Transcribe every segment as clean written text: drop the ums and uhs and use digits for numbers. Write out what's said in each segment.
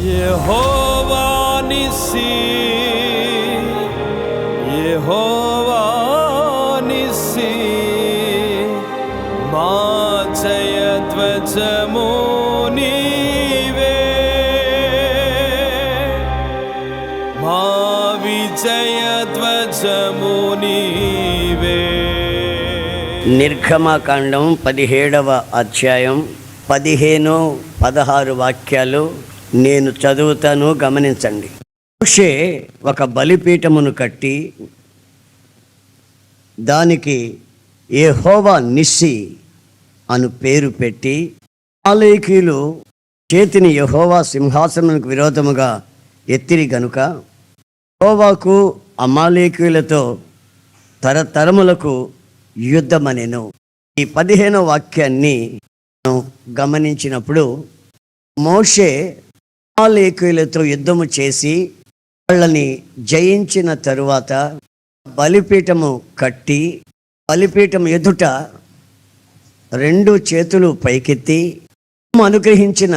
యెహోవా నిస్సి, యెహోవా నిస్సి, మా జయధ్వజము నీవే, మా విజయధ్వజము నీవే. నిర్గమకాండం 17వ అధ్యాయం 15-16 వాక్యాలు నేను చదువుతాను, గమనించండి. మోషే ఒక బలిపీఠమును కట్టి దానికి యెహోవా నిస్సి అను పేరు పెట్టి, అమాలేకీయులు చేతిని యెహోవా సింహాసనమునకు విరోధముగా ఎత్తిరి గనుక యెహోవాకు అమాలేకీయులతో తరతరములకు యుద్ధమనెను. ఈ 15వ వాక్యాన్ని గమనించినప్పుడు, మోషే అమాలేకీయులతో యుద్ధము చేసి వాళ్ళని జయించిన తరువాత బలిపీఠము కట్టి, బలిపీఠం ఎదుట 2 చేతులు పైకెత్తి అనుగ్రహించిన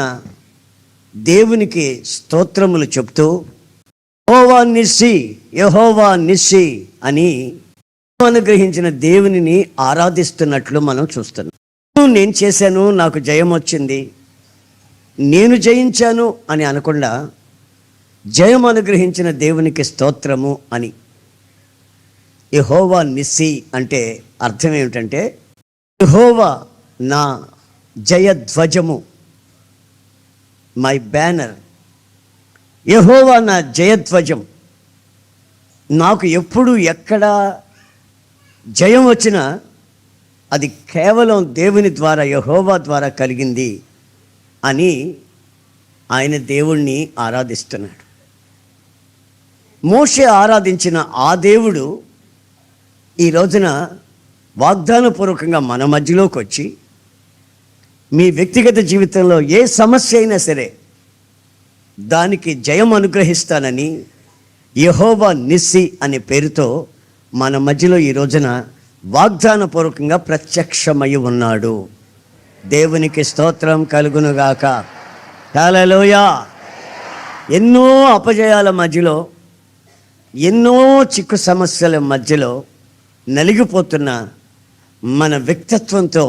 దేవునికి స్తోత్రములు చెప్తూ యెహోవా నిస్సి, యెహోవా నిస్సి అని అనుగ్రహించిన దేవునిని ఆరాధిస్తున్నట్లు మనం చూస్తున్నాం. నేను చేశాను, నాకు జయం వచ్చింది, నేను జయించాను అని అనకుండా జయం అనుగ్రహించిన దేవునికి స్తోత్రము అని. యెహోవా నిస్సి అంటే అర్థం ఏమిటంటే, యెహోవా నా జయధ్వజము, మై బ్యానర్. యెహోవా నా జయధ్వజం. నాకు ఎప్పుడు ఎక్కడ జయం వచ్చినా అది కేవలం దేవుని ద్వారా, యెహోవా ద్వారా కలిగింది అని ఆయన దేవుణ్ణి ఆరాధిస్తున్నాడు. మోషే ఆరాధించిన ఆ దేవుడు ఈ రోజున వాగ్దానపూర్వకంగా మన మధ్యలోకి వచ్చి, మీ వ్యక్తిగత జీవితంలో ఏ సమస్య అయినా సరే దానికి జయం అనుగ్రహిస్తానని యెహోవా నిస్సి అనే పేరుతో మన మధ్యలో ఈ రోజున వాగ్దానపూర్వకంగా ప్రత్యక్షమై ఉన్నాడు. దేవునికి స్తోత్రం కలుగునుగాక. హల్లెలూయా. ఎన్నో అపజయాల మధ్యలో, ఎన్నో చిక్కు సమస్యల మధ్యలో నలిగిపోతున్న మన వ్యక్తిత్వంతో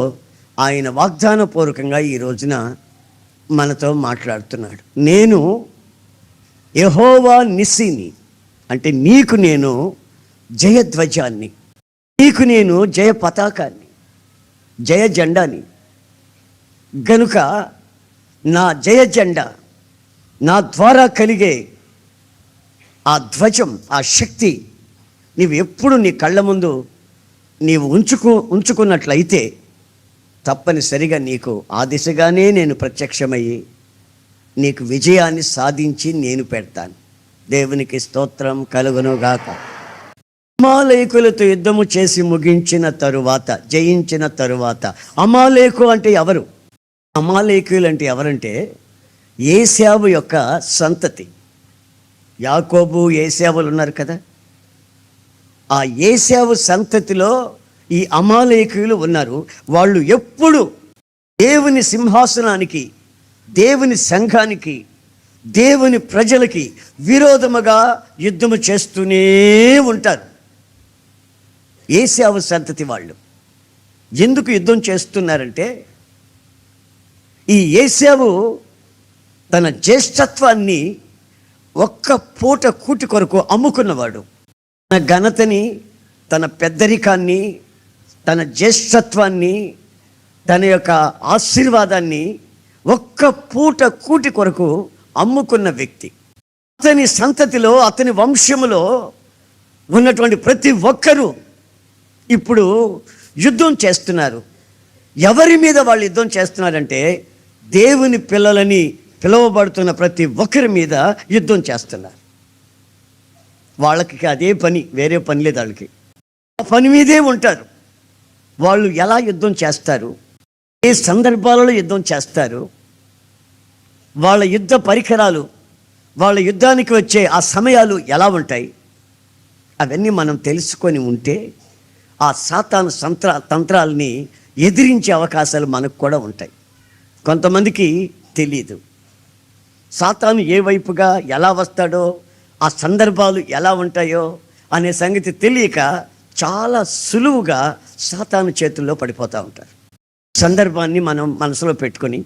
ఆయన వాగ్దానపూర్వకంగా ఈ రోజున మనతో మాట్లాడుతున్నాడు. నేను యెహోవా నిస్సిని అంటే నీకు నేను జయధ్వజాన్ని, నీకు నేను జయ పతాకాన్ని, జయ జెండాని. గనుక నా జయ జెండా, నా ద్వారా కలిగే ఆ ధ్వజం, ఆ శక్తి నీవు ఎప్పుడు నీ కళ్ళ ముందు నీవు ఉంచుకున్నట్లయితే తప్పనిసరిగా నీకు ఆ దిశగానే నేను ప్రత్యక్షమయ్యి నీకు విజయాన్ని సాధించి నేను పెడతాను. దేవునికి స్తోత్రం కలుగునుగాక. అమాలేకులతో యుద్ధము చేసి ముగించిన తరువాత, జయించిన తరువాత, అమాలేకు అంటే ఎవరు? అమాలేకులు అంటే ఎవరంటే ఏశావు యొక్క సంతతి. యాకోబు, ఏశావులు ఉన్నారు కదా, ఆ ఏశావు సంతతిలో ఈ అమాలేకులు ఉన్నారు. వాళ్ళు ఎప్పుడు దేవుని సింహాసనానికి, దేవుని సంఘానికి, దేవుని ప్రజలకి విరోధముగా యుద్ధము చేస్తూనే ఉంటారు. ఏశావు సంతతి వాళ్ళు ఎందుకు యుద్ధం చేస్తున్నారంటే, ఈ ఏశావు తన జ్యేష్ఠత్వాన్ని ఒక్క పూట కూటి కొరకు అమ్ముకున్నవాడు. తన ఘనతని, తన పెద్దరికాన్ని, తన జ్యేష్ఠత్వాన్ని, తన యొక్క ఆశీర్వాదాన్ని ఒక్క పూట కూటి కొరకు అమ్ముకున్న వ్యక్తి. అతని సంతతిలో, అతని వంశములో ఉన్నటువంటి ప్రతి ఒక్కరూ ఇప్పుడు యుద్ధం చేస్తున్నారు. ఎవరి మీద వాళ్ళు యుద్ధం చేస్తున్నారంటే, దేవుని పిల్లలని పిలువబడుతున్న ప్రతి ఒక్కరి మీద యుద్ధం చేస్తున్నారు. వాళ్ళకి అదే పని, వేరే పని లేదు వాళ్ళకి. ఆ పని మీదే ఉంటారు. వాళ్ళు ఎలా యుద్ధం చేస్తారు, ఏ సందర్భాలలో యుద్ధం చేస్తారు, వాళ్ళ యుద్ధ పరికరాలు, వాళ్ళ యుద్ధానికి వచ్చే ఆ సమయాలు ఎలా ఉంటాయి, అవన్నీ మనం తెలుసుకొని ఉంటే ఆ సాతాను తంత్రాలని ఎదిరించే అవకాశాలు మనకు కూడా ఉంటాయి. కొంతమందికి తెలీదు. సాతాను ఏ వైపుగా ఎలా వస్తాడో, ఆ సందర్భాలు ఎలా ఉంటాయో అనే సంగతి తెలియక చాలా సులువుగా సాతాను చేతుల్లో పడిపోతూ ఉంటారు. సందర్భాన్ని మనం మనసులో పెట్టుకొని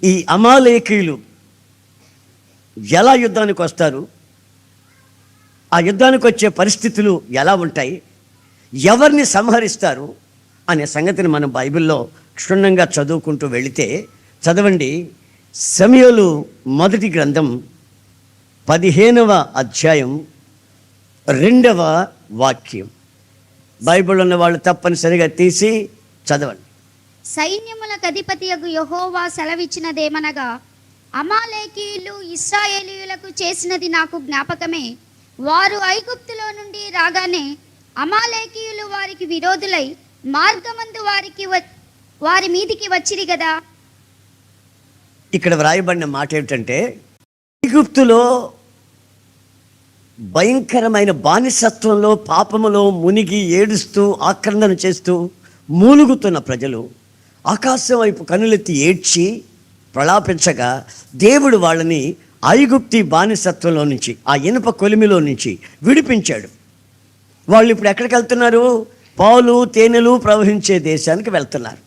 ఈ అమాలేకీయులు ఎలా యుద్ధానికి వస్తారు, ఆ యుద్ధానికి వచ్చే పరిస్థితులు ఎలా ఉంటాయి, ఎవరిని సంహరిస్తారు అనే సంగతిని మనం బైబిల్లో క్షుణ్ణంగా చదువుకుంటూ వెళితే, చదవండి సమూయేలు మొదటి గ్రంథం 15వ అధ్యాయం 2వ వాక్యం. బైబిల్ ఉన్న వాళ్ళు తప్పనిసరిగా తీసి చదవండి. సైన్యములకు అధిపతియగు యెహోవా సెలవిచ్చినదేమనగా, అమాలేకీయులు ఇశ్రాయేలీయులకు చేసినది నాకు జ్ఞాపకమే. వారు ఐగుప్తులో నుండి రాగానే అమాలేకీయులు వారికి విరోధులై మార్గమందు వారి మీదికి వచ్చిరి గదా. ఇక్కడ వ్రాయబడిన మాట ఏమిటంటే, ఐగుప్తులో భయంకరమైన బానిసత్వంలో పాపములో మునిగి ఏడుస్తూ ఆక్రందన చేస్తూ మూలుగుతున్న ప్రజలు ఆకాశం వైపు కనులెత్తి ఏడ్చి ప్రలాపించగా దేవుడు వాళ్ళని ఐగుప్తి బానిసత్వంలో నుంచి, ఆ ఇనుప కొలిమిలో నుంచి విడిపించాడు. వాళ్ళు ఇప్పుడు ఎక్కడికి వెళ్తున్నారు? పాలు తేనెలు ప్రవహించే దేశానికి వెళ్తున్నారు.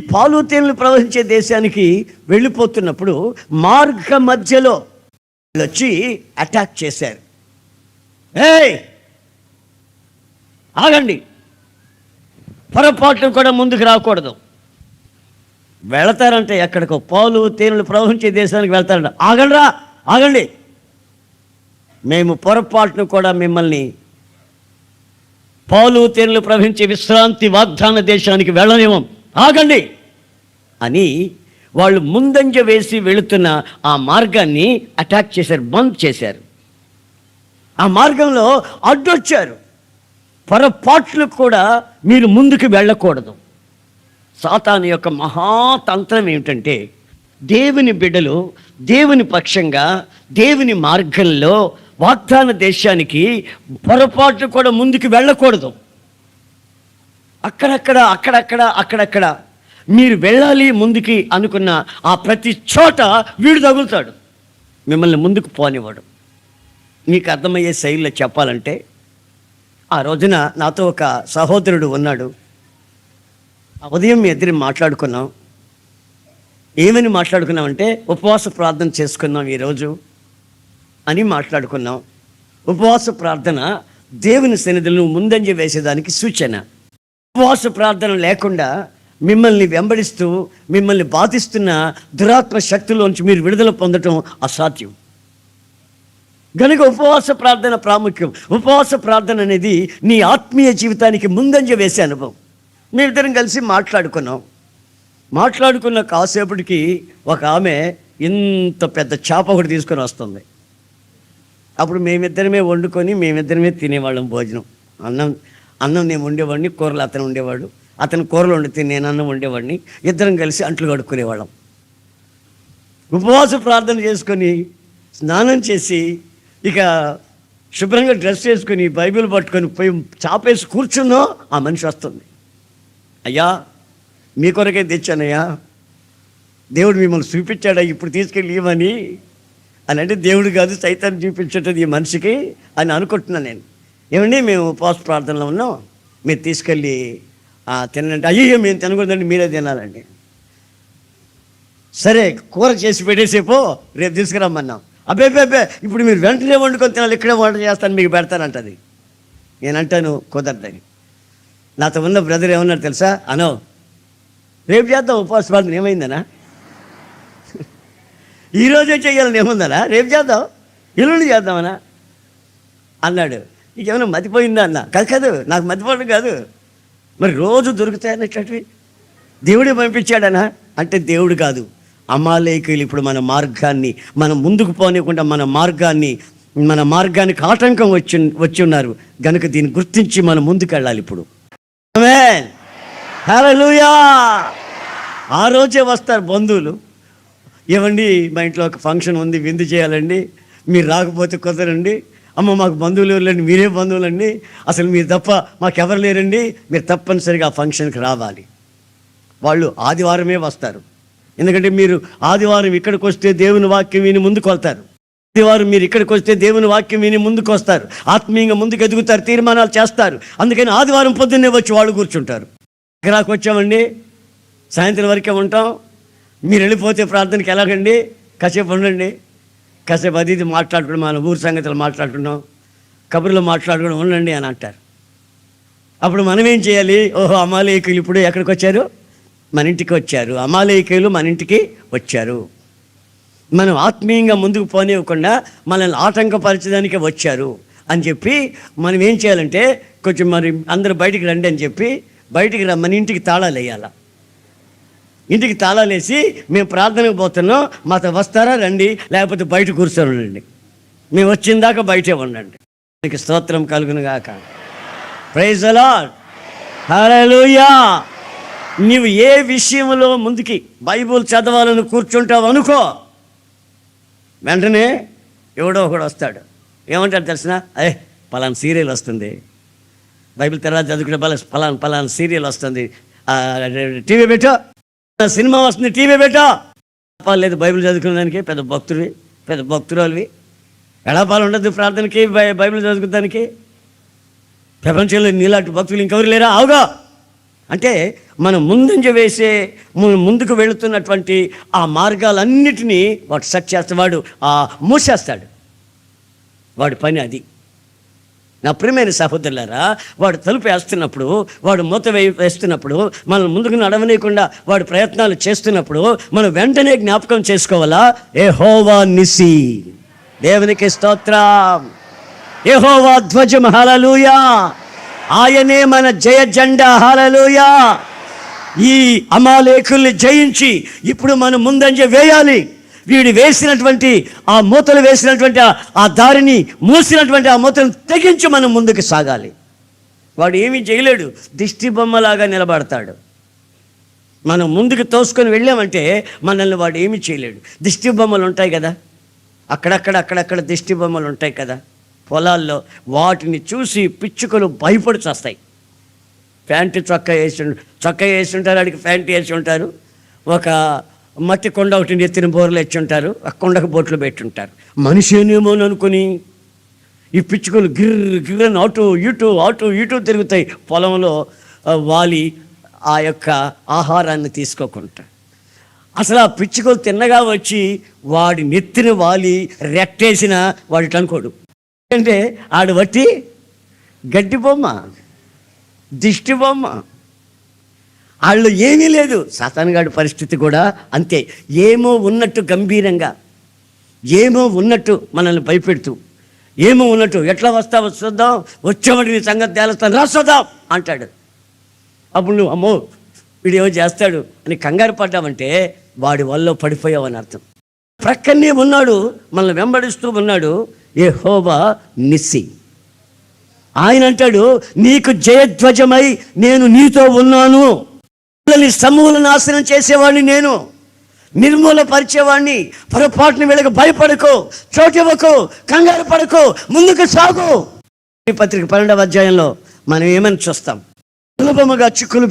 పాలు తేనెలు ప్రవహించే దేశానికి వెళ్ళిపోతున్నప్పుడు మార్గ మధ్యలో వచ్చి అటాక్ చేశారు. ఏయ్ ఆగండి, పొరపాటును కూడా ముందుకు రాకూడదు. వెళతారంటే ఎక్కడికో పాలు తేనెలు ప్రవహించే దేశానికి వెళ్తారంట. ఆగండిరా, ఆగండి, మేము పొరపాటును కూడా మిమ్మల్ని పాలు తేనెలు ప్రవహించే విశ్రాంతి వాగ్దాన దేశానికి వెళ్ళనివ్వం, ఆగండి అని వాళ్ళు ముందంజ వేసి వెళుతున్న ఆ మార్గాన్ని అటాక్ చేశారు, బంద్ చేశారు. ఆ మార్గంలో అడ్డొచ్చారు. పొరపాట్లు కూడా మీరు ముందుకు వెళ్ళకూడదు. సాతాను యొక్క మహాతంత్రం ఏమిటంటే, దేవుని బిడ్డలు దేవుని పక్షంగా దేవుని మార్గంలో వాగ్దాన దేశానికి పొరపాట్లు కూడా ముందుకు వెళ్ళకూడదు. అక్కడక్కడ మీరు వెళ్ళాలి ముందుకి అనుకున్న ఆ ప్రతి చోట వీడు తగులుతాడు, మిమ్మల్ని ముందుకు పోనివ్వడు. మీకు అర్థమయ్యే శైలిలో చెప్పాలంటే, ఆ రోజున నాతో ఒక సహోదరుడు ఉన్నాడు. ఉదయం మీ ఇద్దరు మాట్లాడుకున్నాం. ఏమని మాట్లాడుకున్నామంటే, ఉపవాస ప్రార్థన చేసుకున్నాం ఈరోజు అని మాట్లాడుకున్నాం. ఉపవాస ప్రార్థన దేవుని సన్నిధిలో ముందంజ వేసేదానికి సూచన. ఉపవాస ప్రార్థన లేకుండా మిమ్మల్ని వెంబడిస్తూ మిమ్మల్ని బాధిస్తున్న దురాత్మ శక్తుల్లోంచి మీరు విడుదల పొందటం అసాధ్యం. గనుక ఉపవాస ప్రార్థన ప్రాముఖ్యం. ఉపవాస ప్రార్థన అనేది నీ ఆత్మీయ జీవితానికి ముందంజ వేసే అనుభవం. మేమిద్దరం కలిసి మాట్లాడుకున్న కాసేపటికి ఒక ఆమె ఇంత పెద్ద చేప ఒకటి తీసుకొని వస్తుంది. అప్పుడు మేమిద్దరమే వండుకొని మేమిద్దరమే తినేవాళ్ళం భోజనం. అన్నం నేను వండేవాడిని, కూరలు అతను ఉండేవాడు. అతను కూరలు వండితే నేను అన్నం వండేవాడిని. ఇద్దరం కలిసి అంట్లు కడుక్కునేవాళ్ళం. ఉపవాస ప్రార్థన చేసుకొని స్నానం చేసి ఇక శుభ్రంగా డ్రెస్ వేసుకొని బైబిల్ పట్టుకొని పోయి చాపేసి కూర్చున్నో ఆ మనిషి వస్తుంది. అయ్యా మీ కొరకే తెచ్చానయ్యా, దేవుడు మిమ్మల్ని చూపించాడా ఇప్పుడు తీసుకెళ్ళి ఇవ్వని అని. అంటే దేవుడు కాదు, సైతాన్ని చూపించేటది ఈ మనిషికి అని అనుకుంటున్నాను నేను. ఏమండి మేము ఉపవాస ప్రార్థనలో ఉన్నాం, మీరు తీసుకెళ్ళి తినండి. అయ్యో మేము తినకూడదండి, మీరే తినాలండి. సరే కూర చేసి పెట్టేసేపో, రేపు తీసుకురమ్మన్నాం. అబ్బే ఇప్పుడు మీరు వెంటనే వండుకొని తినాలి, ఇక్కడే వంట చేస్తాను మీకు పెడతానంటది. నేనంటాను కుదరదని. నాతో ఉన్న బ్రదర్ ఏమన్నారు తెలుసా? అనో రేపు చేద్దాం ఉపవాస ప్రార్థన, ఏమైందనా? ఈరోజే చేయాలని ఏముందనా? రేపు చేద్దాం, ఎల్లుండి చేద్దామనా అన్నాడు. నీకేమైనా మతిపోయిందా అన్న? కాదు, నాకు మతిపోవడం కాదు, మరి రోజు దొరుకుతాయన్నటువంటివి దేవుడే పంపించాడనా అంటే దేవుడు కాదు. అమాలేకీయులు ఇప్పుడు మన మార్గాన్ని, మనం ముందుకు పోనీయకుండా మన మార్గానికి ఆటంకం వచ్చి ఉన్నారు. గనుక దీన్ని గుర్తించి మనం ముందుకు వెళ్ళాలి. ఇప్పుడు ఆమేన్, హల్లెలూయా. ఆ రోజే వస్తారు బంధువులు. ఏమండి మా ఇంట్లో ఒక ఫంక్షన్ ఉంది, విందు చేయాలండి, మీరు రాకపోతే కుదరండి. అమ్మ మాకు బంధువులు లేరండి, మీరే బంధువులండి, అసలు మీరు తప్ప మాకెవరు లేరండి, మీరు తప్పనిసరిగా ఆ ఫంక్షన్కి రావాలి. వాళ్ళు ఆదివారమే వస్తారు. ఎందుకంటే మీరు ఆదివారం ఇక్కడికి వస్తే దేవుని వాక్యం విని ముందుకు వెళ్తారు. ఆదివారం మీరు ఇక్కడికి వస్తే దేవుని వాక్యం విని ముందుకు వస్తారు, ఆత్మీయంగా ముందుకు ఎదుగుతారు, తీర్మానాలు చేస్తారు. అందుకని ఆదివారం పొద్దున్నే వచ్చి వాళ్ళు కూర్చుంటారు. ఇక్కడికి వచ్చామండి, సాయంత్రం వరకే ఉంటాం, మీరు వెళ్ళిపోతే ప్రార్థనకి ఎలాగండి, కాసేపు ఉండండి, కాసేపు అది ఇది మాట్లాడుకున్నాం, మన ఊరు సంగతులు మాట్లాడుకున్నాం, కబుర్లో మాట్లాడుకోవడం ఉండండి అని అంటారు. అప్పుడు మనం ఏం చేయాలి? ఓహో, అమాలేకులు ఇప్పుడు ఎక్కడికి వచ్చారు? మన ఇంటికి వచ్చారు. అమాలేకులు మన ఇంటికి వచ్చారు. మనం ఆత్మీయంగా ముందుకు పోనివ్వకుండా మనల్ని ఆటంకపరచడానికి వచ్చారు అని చెప్పి మనం ఏం చేయాలంటే, కొంచెం మరి అందరూ బయటికి రండి అని చెప్పి బయటికి మన ఇంటికి తాళాలు వేయాల. ఇంటికి తాళాలు వేసి మేము ప్రార్థనకు పోతున్నాం, మాతో వస్తారా రండి, లేకపోతే బయట కూర్చొని ఉండండి, మేము వచ్చిందాకా బయటే ఉండండి. మీకు స్తోత్రం కలుగును గాక. Praise the Lord. హల్లెలూయా. నీవు ఏ విషయంలో ముందుకి బైబుల్ చదవాలని కూర్చుంటావు అనుకో, వెంటనే ఎవడో ఒకడు వస్తాడు. ఏమంటాడు తెలిసిన? పలానా సీరియల్ వస్తుంది, బైబిల్ తర్వాత చదువుకునే పలానా సీరియల్ వస్తుంది, టీవీ పెట్టో, సినిమా వస్తుంది, టీవీ పెట్టో. లేదు, బైబిల్ చదువుకునే దానికి పెద్ద భక్తురాలివి, ఎడాపాలు ఉండదు ప్రార్థనకి, బైబిల్ చదువుకునేదానికి. ప్రపంచంలో నీలాంటి భక్తులు ఇంకెవరు లేరా? అవుగా. అంటే మనం ముందుకు వెళుతున్నటువంటి ఆ మార్గాలన్నిటినీ వాడు సెట్ చేస్తాడు, మూసేస్తాడు. వాడి పని అది. నా ప్రియమైన సహోదరులారా, వాడు తలుపు వేస్తున్నప్పుడు, వాడు మూత వేస్తున్నప్పుడు, మనం ముందుకు నడవనీయకుండా వాడు ప్రయత్నాలు చేస్తున్నప్పుడు మనం వెంటనే జ్ఞాపకం చేసుకోవాలా, యెహోవా నిసి, దేవునికి స్తోత్రం, యెహోవా ధ్వజం, హల్లెలూయా, ఆయనే మన జయ జెండా, హల్లెలూయా. ఈ అమాలేకుల్ని జయించి ఇప్పుడు మనం ముందంజ వేయాలి. వీడు వేసినటువంటి ఆ మూతలు వేసినటువంటి ఆ దారిని మూసినటువంటి ఆ మూతలను తెగించి మనం ముందుకు సాగాలి. వాడు ఏమీ చేయలేడు, దిష్టి బొమ్మలాగా నిలబడతాడు. మనం ముందుకు తోసుకొని వెళ్ళామంటే మనల్ని వాడు ఏమీ చేయలేడు. దిష్టి బొమ్మలు ఉంటాయి కదా, అక్కడక్కడ దిష్టి బొమ్మలు ఉంటాయి కదా పొలాల్లో, వాటిని చూసి పిచ్చుకలు భయపడి చేస్తాయి. చొక్కా వేసి ఉంటారు, వాడికి ప్యాంట్ వేసి ఉంటారు, ఒక మట్టి కొండ ఒకటి ఎత్తిన బోర్లు ఎచ్చి ఉంటారు, ఆ కొండకు బొట్లు పెట్టుంటారు. మనిషినేమో అనుకుని ఈ పిచ్చుకలు గిర్రని అటు ఇటు తిరుగుతాయి పొలంలో వాలి, ఆ యొక్క ఆహారాన్ని తీసుకోకుండా. అసలు ఆ పిచ్చుకలు తిన్నగా వచ్చి వాడి నెత్తిన వాలి రెట్టేసిన వాడికి అనుకోడు. అంటే ఆడు బట్టి గడ్డి బొమ్మ, దిష్టి బొమ్మ, వాళ్ళు ఏమీ లేదు. సాతానుగాడి పరిస్థితి కూడా అంతే. ఏమో ఉన్నట్టు గంభీరంగా, ఏమో ఉన్నట్టు మనల్ని భయపెడుతూ, ఏమో ఉన్నట్టు ఎట్లా వస్తావో చూద్దాం, వచ్చేవాడి నీ సంగతి తేలుస్తాను, రాసొద్దాం అంటాడు. అప్పుడు నువ్వు అమ్మో వీడేమో చేస్తాడు అని కంగారు పడ్డావంటే వాడి వల్ల పడిపోయావని అర్థం. ప్రక్కనే ఉన్నాడు, మనల్ని వెంబడిస్తూ ఉన్నాడు, యెహోవా నిస్సి. ఆయన అంటాడు, నీకు జయధ్వజమై నేను నీతో ఉన్నాను, సమూల నాశనం చేసేవాడిని, నేను నిర్మూలపరిచేవాడిని. పొరపాటుని వీళ్ళకి భయపడకు, చోటివ్వకు, కంగారు పడకు, ముందుకు సాగు. ఈ పత్రిక 12వ అధ్యాయంలో మనం ఏమని చూస్తాం? సులభముగా చిక్కులు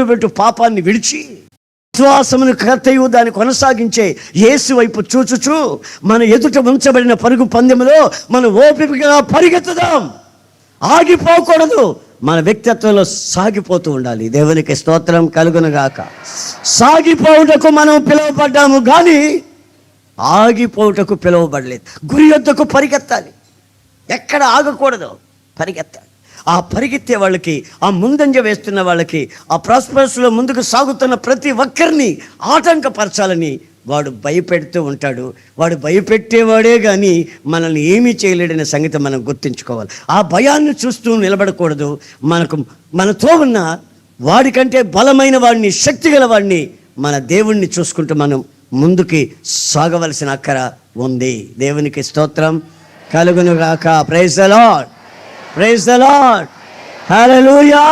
పెట్టు పాపాన్ని విడిచి విశ్వాసమును కర్తయు దాన్ని కొనసాగించే యేసు వైపు చూచుచు మన ఎదుట ఉంచబడిన పరుగు పందెములో మనం ఓపికగా పరిగెత్తుదాం. ఆగిపోకూడదు, మన వ్యక్తిత్వంలో సాగిపోతూ ఉండాలి. దేవునికి స్తోత్రం కలుగునుగాక. సాగిపోవుటకు మనం పిలువబడ్డాము కానీ ఆగిపోవుటకు పిలువబడలేదు. గురి యొద్దకు పరిగెత్తాలి, ఎక్కడ ఆగకూడదు, పరిగెత్తాలి. ఆ పరిగెత్తే వాళ్ళకి, ఆ ముందంజ వేస్తున్న వాళ్ళకి, ఆ ప్రాస్పరస్లో ముందుకు సాగుతున్న ప్రతి ఒక్కరిని ఆటంకపరచాలని వాడు భయపెడుతూ ఉంటాడు. వాడు భయపెట్టేవాడే కానీ మనల్ని ఏమీ చేయలేడనే సంగతి మనం గుర్తుంచుకోవాలి. ఆ భయాన్ని చూస్తూ నిలబడకూడదు. మనతో ఉన్న వాడికంటే బలమైన వాడిని, శక్తి గల వాడిని, మన దేవుణ్ణి చూసుకుంటూ మనం ముందుకి సాగవలసిన అక్కర ఉంది. దేవునికి స్తోత్రం కలుగునుగాక. Praise the Lord, praise the Lord, hallelujah,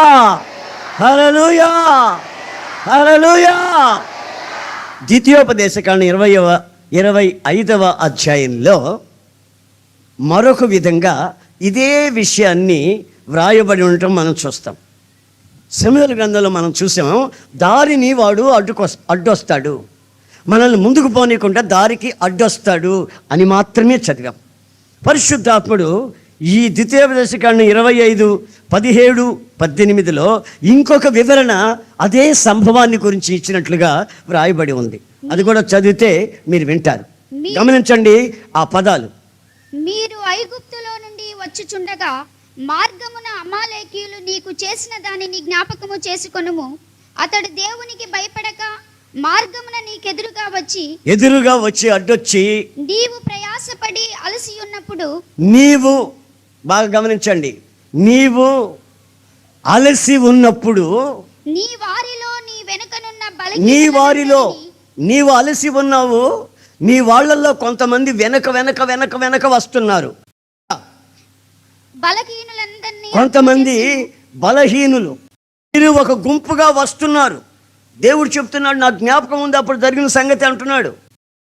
hallelujah, hallelujah. ద్వితీయోపదేశకాండం 25వ అధ్యాయంలో మరొక విధంగా ఇదే విషయాన్ని వ్రాయబడి ఉండటం మనం చూస్తాం. సమూయేలు గ్రంథంలో మనం చూసాము, దారిని వాడు అడ్డొస్తాడు, మనల్ని ముందుకు పోనీయకుండా దారికి అడ్డొస్తాడు అని మాత్రమే చదివాం. పరిశుద్ధాత్ముడు ఈ ద్వితీయోపదేశకాండం 25:17-18లో ఇంకొక వివరణ అదే సంభవాన్ని గురించి ఇచ్చినట్లుగా వ్రాయబడి ఉంది. అది కూడా చదివితే మీరు వింటారు. గమనించండి ఆ పదాలు. మీరు ఐగుప్తులో నుండి వచ్చుచుండగా మార్గమున అమాలేకీయులు నీకు చేసిన దానిని జ్ఞాపకము చేసుకొనుము. అతడు దేవునికి భయపడక మార్గమున నీకెదురుగా వచ్చి అడ్డొచ్చి నీవు ప్రయాసపడి అలసి ఉన్నప్పుడు, నీవు బాగా గమనించండి, నీవు అలసి ఉన్నప్పుడు, నీ వారిలో నీ వెనుకనున్న నీవు అలసి ఉన్నావు, నీ వాళ్ళల్లో కొంతమంది వెనక వస్తున్నారు. బలహీనులందరినీ, కొంతమంది బలహీనులు, మీరు ఒక గుంపుగా వస్తున్నారు. దేవుడు చెప్తున్నాడు, నా జ్ఞాపకం ఉంది అప్పుడు జరిగిన సంగతి అంటున్నాడు.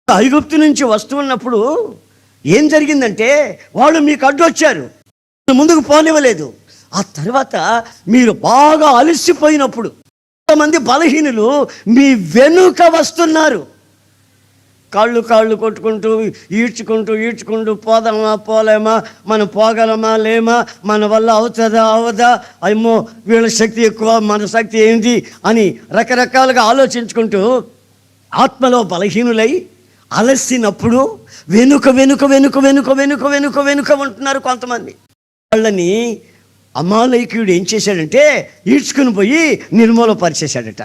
ఐగుప్తు నుంచి వస్తున్నప్పుడు ఏం జరిగిందంటే, వాళ్ళు మీకు అడ్డొచ్చారు, ముందుకు పోనివ్వలేదు. ఆ తర్వాత మీరు బాగా అలసిపోయినప్పుడు కొంతమంది బలహీనులు మీ వెనుక వస్తున్నారు. కాళ్ళు కొట్టుకుంటూ ఈడ్చుకుంటూ పోలేమా, మనం పోగలమా లేమా, మన వల్ల అవుతుందా అవదా, అమ్మో వీళ్ళ శక్తి ఎక్కువ మన శక్తి ఏంటి అని రకరకాలుగా ఆలోచించుకుంటూ ఆత్మలో బలహీనులై అలసినప్పుడు వెనుక ఉంటున్నారు కొంతమంది. వాళ్ళని అమాలేకీయుడు ఏం చేశాడంటే ఈడ్చుకుని పోయి నిర్మూలపరిచేశాడట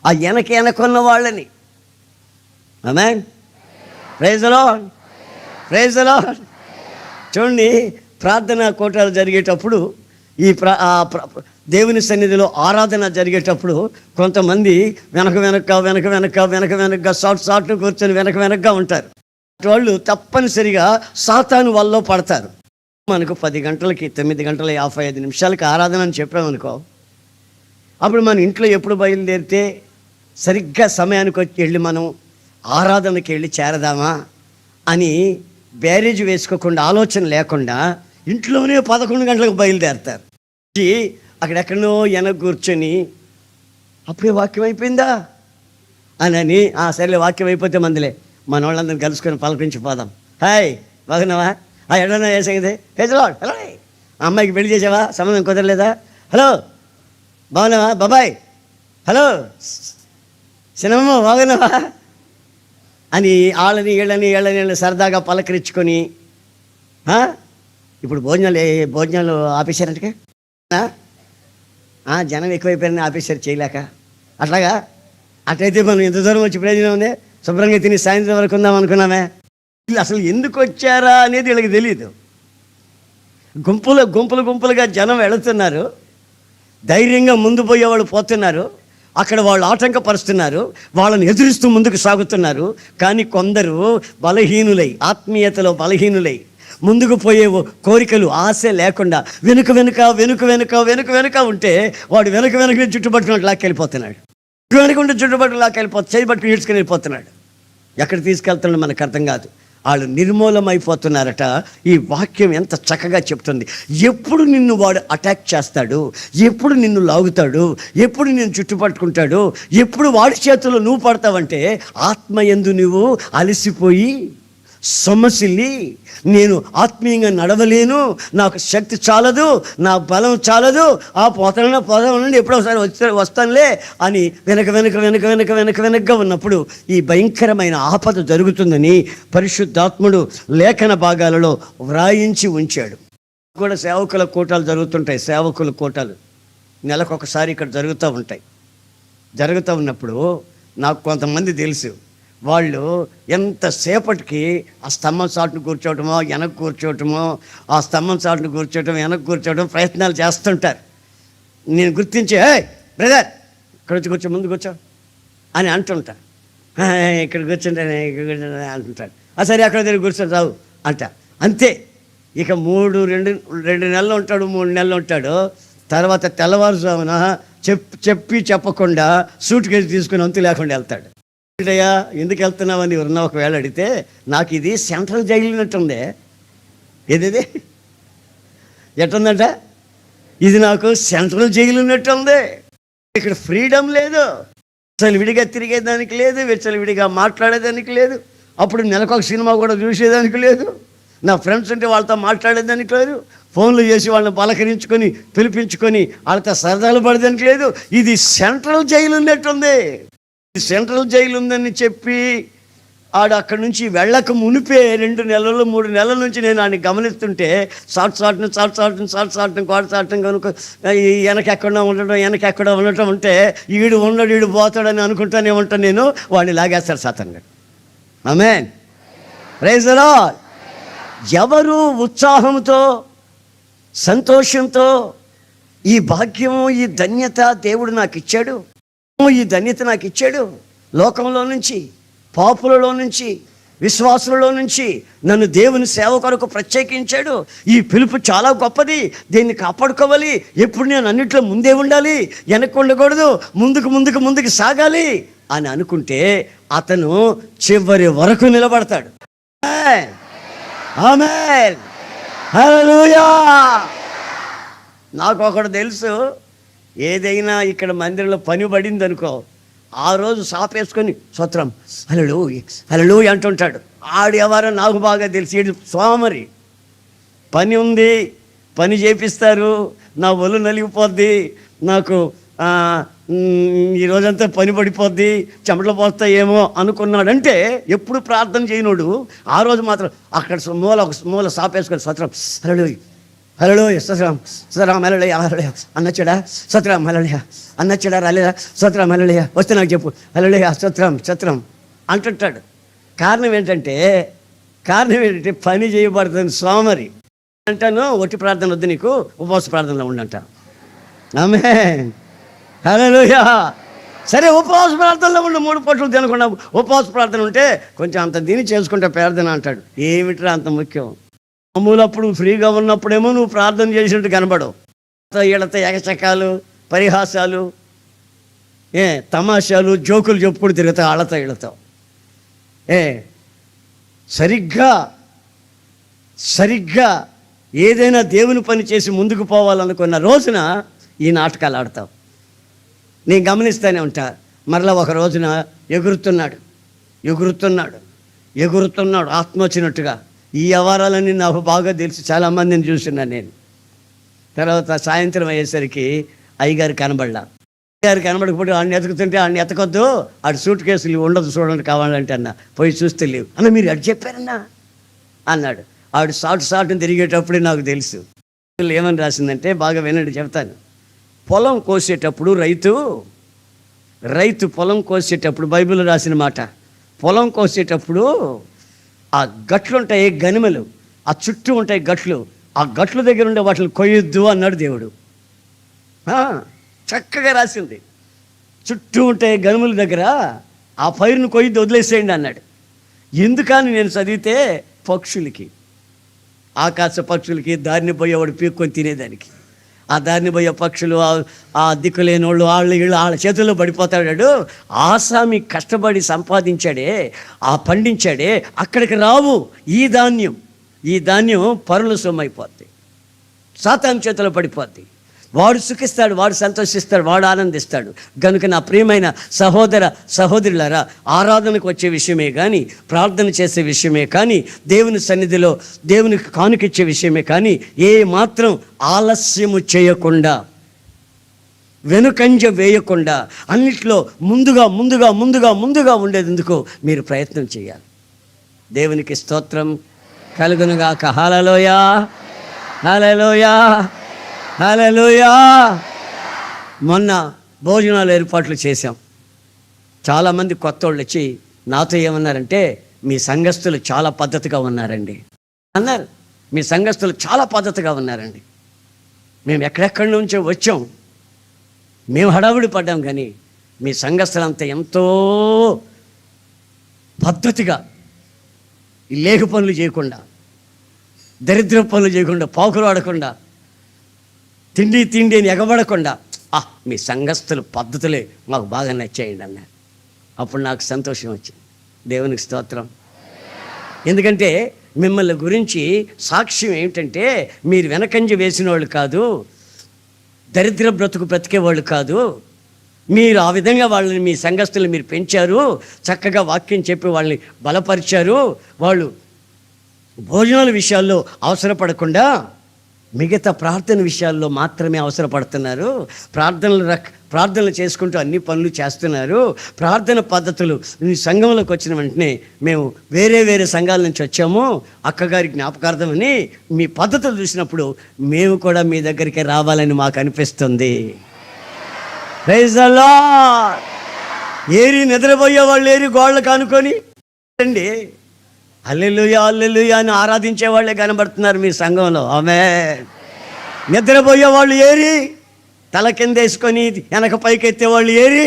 ఆ వెనకున్న వాళ్ళని. ఆమేన్, ప్రైజ్ ది లార్డ్. చూడండి, ప్రార్థనా కూటాలు జరిగేటప్పుడు దేవుని సన్నిధిలో ఆరాధన జరిగేటప్పుడు కొంతమంది వెనక షార్ట్ కూర్చొని వెనకగా ఉంటారు. వాళ్ళు తప్పనిసరిగా సాతాను వాళ్ళలో పడతారు. మనకు 10 గంటలకి 9:55 ఆరాధన అని చెప్పామనుకో, అప్పుడు మన ఇంట్లో ఎప్పుడు బయలుదేరితే సరిగ్గా సమయానికి వెళ్ళి మనం ఆరాధనకి వెళ్ళి చేరదామా అని బ్యారేజ్ వేసుకోకుండా, ఆలోచన లేకుండా ఇంట్లోనే 11 గంటలకు బయలుదేరతారు. అక్కడెక్కడో వెనక కూర్చొని అప్పుడే వాక్యం అయిపోయిందా అని సరేలే వాక్యం అయిపోతే మందులే మన వాళ్ళందరినీ కలుసుకొని పలకరించి పోదాం. హాయ్ బాగున్నావా, ఎడన్నా వేసేది హలో అమ్మాయికి పెళ్లి చేసావా, సంబంధం కుదరలేదా, హలో బాగున్నావా బాబాయ్, హలో సినిమా బాగున్నావా అని వాళ్ళని వీళ్ళని సరదాగా పలకరించుకొని, ఇప్పుడు భోజనాలు ఆపేశారంటే జనం ఎక్కువైపోయారని ఆపేశారు చేయలేక. అట్లయితే మనం ఎంత దూరం వచ్చి ప్రయోజనం ఉంది, శుభ్రంగా తిని సాయంత్రం వరకు ఉందాం అనుకున్నామే. వీళ్ళు అసలు ఎందుకు వచ్చారా అనేది వీళ్ళకి తెలియదు. గుంపులుగా జనం వెళుతున్నారు, ధైర్యంగా ముందు పోయేవాళ్ళు పోతున్నారు, అక్కడ వాళ్ళు ఆటంకపరుస్తున్నారు, వాళ్ళని ఎదురిస్తూ ముందుకు సాగుతున్నారు. కానీ కొందరు బలహీనులై, ఆత్మీయతలో బలహీనులై, ముందుకు పోయే కోరికలు ఆశ లేకుండా వెనుక ఉంటే వాడు వెనుక చుట్టుపట్టుకున్నట్టు లాక్కెళ్ళిపోతున్నాడు. చేయబట్టుకుని ఈడ్చుకుని వెళ్ళిపోతున్నాడు. ఎక్కడ తీసుకెళ్తున్నాడు మనకు అర్థం కాదు. వాళ్ళు నిర్మూలమైపోతున్నారట. ఈ వాక్యం ఎంత చక్కగా చెప్తుంది. ఎప్పుడు నిన్ను వాడు అటాక్ చేస్తాడు, ఎప్పుడు నిన్ను లాగుతాడు, ఎప్పుడు నిన్ను చుట్టుపట్టుకుంటాడు, ఎప్పుడు వాడి చేతుల్లో నువ్వు పడతావంటే ఆత్మయందు నువ్వు అలసిపోయి సొమ్మసిల్లి, నేను ఆత్మీయంగా నడవలేను, నాకు శక్తి చాలదు, నా బలం చాలదు, పోదానండి ఎప్పుడో ఒకసారి వస్తానులే అని వెనక ఉన్నప్పుడు ఈ భయంకరమైన ఆపద జరుగుతుందని పరిశుద్ధాత్ముడు లేఖన భాగాలలో వ్రాయించి ఉంచాడు. కూడా సేవకుల కూటాలు జరుగుతుంటాయి. సేవకుల కూటాలు నెలకొకసారి ఇక్కడ జరుగుతూ ఉన్నప్పుడు నాకు కొంతమంది తెలుసు. వాళ్ళు ఎంతసేపటికి ఆ స్తంభం చాటును కూర్చోవటమో వెనక్కి కూర్చోవటమో, ఆ స్తంభం చాటును వెనక్కి కూర్చోవటం ప్రయత్నాలు చేస్తుంటారు. నేను గుర్తించే, బ్రదర్ ఇక్కడ వచ్చి కూర్చో, ముందు కూర్చో అని అంటుంటా. ఇక్కడ కూర్చుంటే అంటుంటాడు. సరే అక్కడ దగ్గర కూర్చొని రావు అంట. అంతే. ఇక 2 నెలలు ఉంటాడు, 3 నెలలు ఉంటాడు. తర్వాత తెల్లవారుజామున చెప్పకుండా సూట్ కేసు తీసుకుని అంతు లేకుండా వెళ్తాడు. ఏంటయ్యా ఎందుకు వెళ్తున్నావని ఎవరన్నా ఒకవేళ అడిగితే, నాకు ఇది సెంట్రల్ జైలున్నట్టుందే. ఏది ఎట్టుందంట, ఇది నాకు సెంట్రల్ జైలు ఉన్నట్టుంది. ఇక్కడ ఫ్రీడమ్ లేదు, అసలు విడిగా తిరిగేదానికి లేదు, అసలు విడిగా మాట్లాడేదానికి లేదు. అప్పుడు నెలకొక సినిమా కూడా చూసేదానికి లేదు, నా ఫ్రెండ్స్ అంటే వాళ్ళతో మాట్లాడేదానికి లేదు, ఫోన్లు చేసి వాళ్ళని పలకరించుకొని పిలిపించుకొని వాళ్ళతో సరదాలు పడేదానికి లేదు. ఇది సెంట్రల్ జైలు ఉన్నట్టుంది. సెంట్రల్ జైలు ఉందని చెప్పి ఆడు అక్కడి నుంచి వెళ్ళక మునిపే 2 నెలలు 3 నెలల నుంచి నేను ఆడిని గమనిస్తుంటే సాటును కనుక వెనకెక్కడ ఉండటం ఉంటే ఈడు పోతాడని అనుకుంటానే ఉంటాను నేను. వాడిని లాగేస్తాడు సాతాను. ఆమేన్, ప్రైజ్ ది లార్డ్. ఎవరు ఉత్సాహంతో సంతోషంతో ఈ భాగ్యము ఈ ధన్యత దేవుడు నాకు ఇచ్చాడు, ఈ ధన్యత నాకు ఇచ్చాడు, లోకంలో నుంచి పాపులలో నుంచి విశ్వాసులలో నుంచి నన్ను దేవుని సేవ కొరకు ప్రత్యేకించాడు, ఈ పిలుపు చాలా గొప్పది, దీన్ని కాపాడుకోవాలి, ఎప్పుడు నేను అన్నిట్లో ముందే ఉండాలి, వెనక్కి ఉండకూడదు, ముందుకు సాగాలి అని అనుకుంటే అతను చివరి వరకు నిలబడతాడు. ఆమేన్, హల్లెలూయా. నాకు ఒకటి తెలుసు, ఏదైనా ఇక్కడ మందిరంలో పని పడింది అనుకో, ఆ రోజు సాపేసుకొని స్తోత్రం హల్లెలూయా అంటుంటాడు. ఆడు ఎవరో నాకు బాగా తెలిసి, ఏడు సోమరి. పని ఉంది, పని చేపిస్తారు, నా ఒళ్ళు నలిగిపోద్ది, నాకు ఈ రోజంతా పని పడిపోద్ది, చెమటలు పోస్తాయేమో అనుకున్నాడంటే ఎప్పుడు ప్రార్థన చేయనోడు ఆ రోజు మాత్రం అక్కడ మూల సాపేసుకొని స్తోత్రం హల్లెలూయా సత్రాం హల్లెలూయా అన్నచ్చాడా సత్రాం హల్లెలూయా అన్నచ్చాడా రాలేదా సత్రాం హల్లెలూయా వస్తే నాకు చెప్పు హల్లెలూయా సత్రం అంటుంటాడు. కారణం ఏంటంటే పని చేయబడుతుంది సోమరి. అంటాను ఒట్టి ప్రార్థన వద్దు, నీకు ఉపవాస ప్రార్థనలో ఉండంట. ఆమేన్, హల్లెలూయా. సరే, ఉపవాస ప్రార్థనలో ఉండు, 3 పూటలు తినకుండా ఉపవాస ప్రార్థన ఉంటే కొంచెం అంత దీన్ని చేసుకుంటే ప్రార్థన అంటాడు. ఏమిట్రా అంత ముఖ్యం? మామూలప్పుడు ఫ్రీగా ఉన్నప్పుడేమో నువ్వు ప్రార్థన చేసినట్టు కనబడవు, వీళ్ళతో ఎగచకాలు పరిహాసాలు తమాషాలు జోకులు చెప్పుకుంటూ తిరుగుతావు వాళ్ళతో వీళ్ళతో. సరిగ్గా ఏదైనా దేవుని పని చేసి ముందుకు పోవాలనుకున్న రోజున ఈ నాటకాలు ఆడతావు. నేను గమనిస్తూనే ఉంటా. మరలా ఒక రోజున ఎగురుతున్నాడు ఆత్మ వచ్చినట్టుగా. ఈ వ్యవహారాలన్నీ నాకు బాగా తెలుసు, చాలామందిని చూస్తున్నాను నేను. తర్వాత సాయంత్రం అయ్యేసరికి అయ్యగారు కనబడకపోతే ఆడిని ఎతుకుతుంటే ఆడిని ఎతకొద్దు, ఆడు సూట్ కేసులు ఉండదు చూడండి కావాలంటే అన్న. పోయి చూస్తే లేవు అన్న. మీరు అటు చెప్పారన్నా అన్నాడు. ఆడు సాటుని తిరిగేటప్పుడే నాకు తెలుసు. ఏమని రాసిందంటే బాగా వినండి, చెప్తాను. పొలం కోసేటప్పుడు రైతు పొలం కోసేటప్పుడు బైబిల్లో రాసిన మాట, పొలం కోసేటప్పుడు ఆ గట్లు ఉంటాయి గనిమలు, ఆ చుట్టూ ఉంటాయి గట్లు, ఆ గట్ల దగ్గర ఉండే వాటిని కొయ్యొద్దు అన్నాడు దేవుడు. చక్కగా రాసింది. చుట్టూ ఉంటాయి గనుముల దగ్గర ఆ పైరును కొయ్యొద్దు, వదిలేసేయండి అన్నాడు. ఎందుకని నేను చదివితే పక్షులకి, ఆకాశ పక్షులకి, దారిని పోయేవాడు పీక్కొని తినేదానికి. ఆ దారిని పోయే పక్షులు, ఆ దిక్కులేని వాళ్ళు వాళ్ళ చేతుల్లో పడిపోతాడు. ఆసామి కష్టపడి సంపాదించాడే, ఆ పండించాడే, అక్కడికి రావు ఈ ధాన్యం పరుల సొమ్మైపోద్ది, సాతాను చేతిలో పడిపోద్ది. వాడు సుఖిస్తాడు, వాడు సంతోషిస్తాడు, వాడు ఆనందిస్తాడు. కనుక నా ప్రియమైన సహోదరులారా, ఆరాధనకు వచ్చే విషయమే కానీ, ప్రార్థన చేసే విషయమే కానీ, దేవుని సన్నిధిలో దేవునికి కానుకిచ్చే విషయమే కానీ ఏ మాత్రం ఆలస్యము చేయకుండా, వెనుకంజ వేయకుండా, అన్నిట్లో ముందుగా ఉండేందుకు మీరు ప్రయత్నం చేయాలి. దేవునికి స్తోత్రం కలుగునుగాక. హల్లెలూయా, హల్లెలూయా, హల్లెలూయా. మొన్న భోజనాలు ఏర్పాట్లు చేశాం. చాలామంది కొత్త వాళ్ళు వచ్చి నాతో ఏమన్నారంటే, మీ సంఘస్థులు చాలా పద్ధతిగా ఉన్నారండి అన్నారు. మీ సంఘస్థులు చాలా పద్ధతిగా ఉన్నారండి, మేము ఎక్కడెక్కడి నుంచో వచ్చాం, మేము హడావుడి పడ్డాం, కానీ మీ సంఘస్థులంతా ఎంతో పద్ధతిగా లేఖ పనులు చేయకుండా, దరిద్ర పనులు చేయకుండా, పాకులు ఆడకుండా, తిండి అని ఎగబడకుండా, మీ సంఘస్థుల పద్ధతులే మాకు బాగా నచ్చాయండి అన్నారు. అప్పుడు నాకు సంతోషం వచ్చింది. దేవునికి స్తోత్రం. ఎందుకంటే మిమ్మల్ని గురించి సాక్ష్యం ఏమిటంటే, మీరు వెనకంజ వేసిన వాళ్ళు కాదు, దరిద్ర బ్రతుకు బ్రతికేవాళ్ళు కాదు, మీరు ఆ విధంగా వాళ్ళని మీ సంఘస్థులు మీరు పెంచారు, చక్కగా వాక్యం చెప్పి వాళ్ళని బలపరిచారు. వాళ్ళు భోజనాల విషయాల్లో అవసరపడకుండా మిగతా ప్రార్థన విషయాల్లో మాత్రమే అవసరపడుతున్నారు. ప్రార్థనలు చేసుకుంటూ అన్ని పనులు చేస్తున్నారు. ప్రార్థన పద్ధతులు ఈ సంఘంలోకి వచ్చిన వెంటనే మేము వేరే వేరే సంఘాల నుంచి వచ్చాము, అక్కగారి జ్ఞాపకార్థమని మీ పద్ధతులు చూసినప్పుడు మేము కూడా మీ దగ్గరికి రావాలని మాకు అనిపిస్తుంది. Praise the lord. ఏరి నిద్రపోయే వాళ్ళు ఏరి గోళ్ళకు ఆనుకొని అండి హల్లెలూయా హల్లెలూయా అని ఆరాధించే వాళ్ళే కనబడుతున్నారు మీ సంఘంలో. ఆమేన్. నిద్రపోయే వాళ్ళు ఏరి తల కింద వేసుకొని వెనక పైకి ఎత్తే వాళ్ళు ఏరి,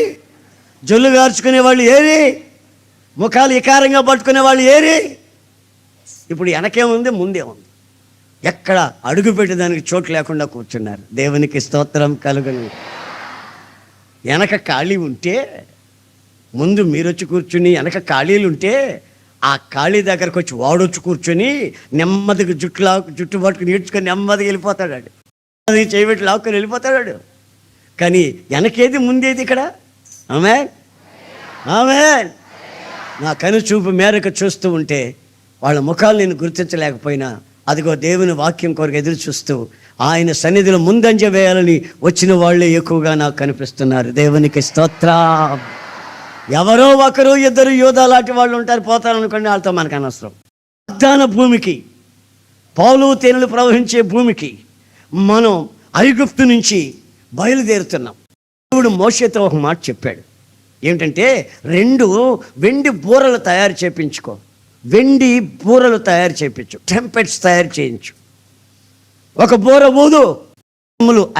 జొల్లు గార్చుకునే వాళ్ళు ఏరి, ముఖాలు వికారంగా పట్టుకునే వాళ్ళు ఏరి. ఇప్పుడు వెనకేముంది, ముందే ఉంది. ఎక్కడ అడుగు పెట్టేదానికి చోటు లేకుండా కూర్చున్నారు. దేవునికి స్తోత్రం కలుగును. వెనక ఖాళీ ఉంటే, ముందు మీరొచ్చి కూర్చుని వెనక ఖాళీలు ఉంటే ఆ ఖాళీ దగ్గరకు వచ్చి వాడొచ్చి కూర్చొని నెమ్మదిగా జుట్టు పట్టుకుని ఈడ్చుకొని నెమ్మదిగా వెళ్ళిపోతాడు. అది చేయబెట్టి లాక్కుని వెళ్ళిపోతాడు. కానీ వెనకేది ముందేది ఇక్కడ? ఆమేన్ ఆమేన్. నా కనుచూపు మేరకు చూస్తూ ఉంటే వాళ్ళ ముఖాలు నేను గుర్తించలేకపోయినా అదిగో దేవుని వాక్యం కొరకు ఎదురు చూస్తూ ఆయన సన్నిధిలో ముందంజ వేయాలని వచ్చిన వాళ్ళే ఎక్కువగా నాకు కనిపిస్తున్నారు. దేవునికి స్తోత్రం. ఎవరో ఒకరు ఇద్దరు యోధా లాంటి వాళ్ళు ఉంటారు, పోతారనుకోండి, వాళ్ళతో మనకు అనవసరం. వాగ్దాన భూమికి, పాలు తేనెలు ప్రవహించే భూమికి మనం ఐగుప్తు నుంచి బయలుదేరుతున్నాం. దేవుడు మోషేతో ఒక మాట చెప్పాడు. ఏమిటంటే 2 వెండి బూరలు తయారు చేయించుకో, వెండి బూరలు తయారు చేయించు, ట్రంపెట్స్ తయారు చేయించు. ఒక బూర ఊదు,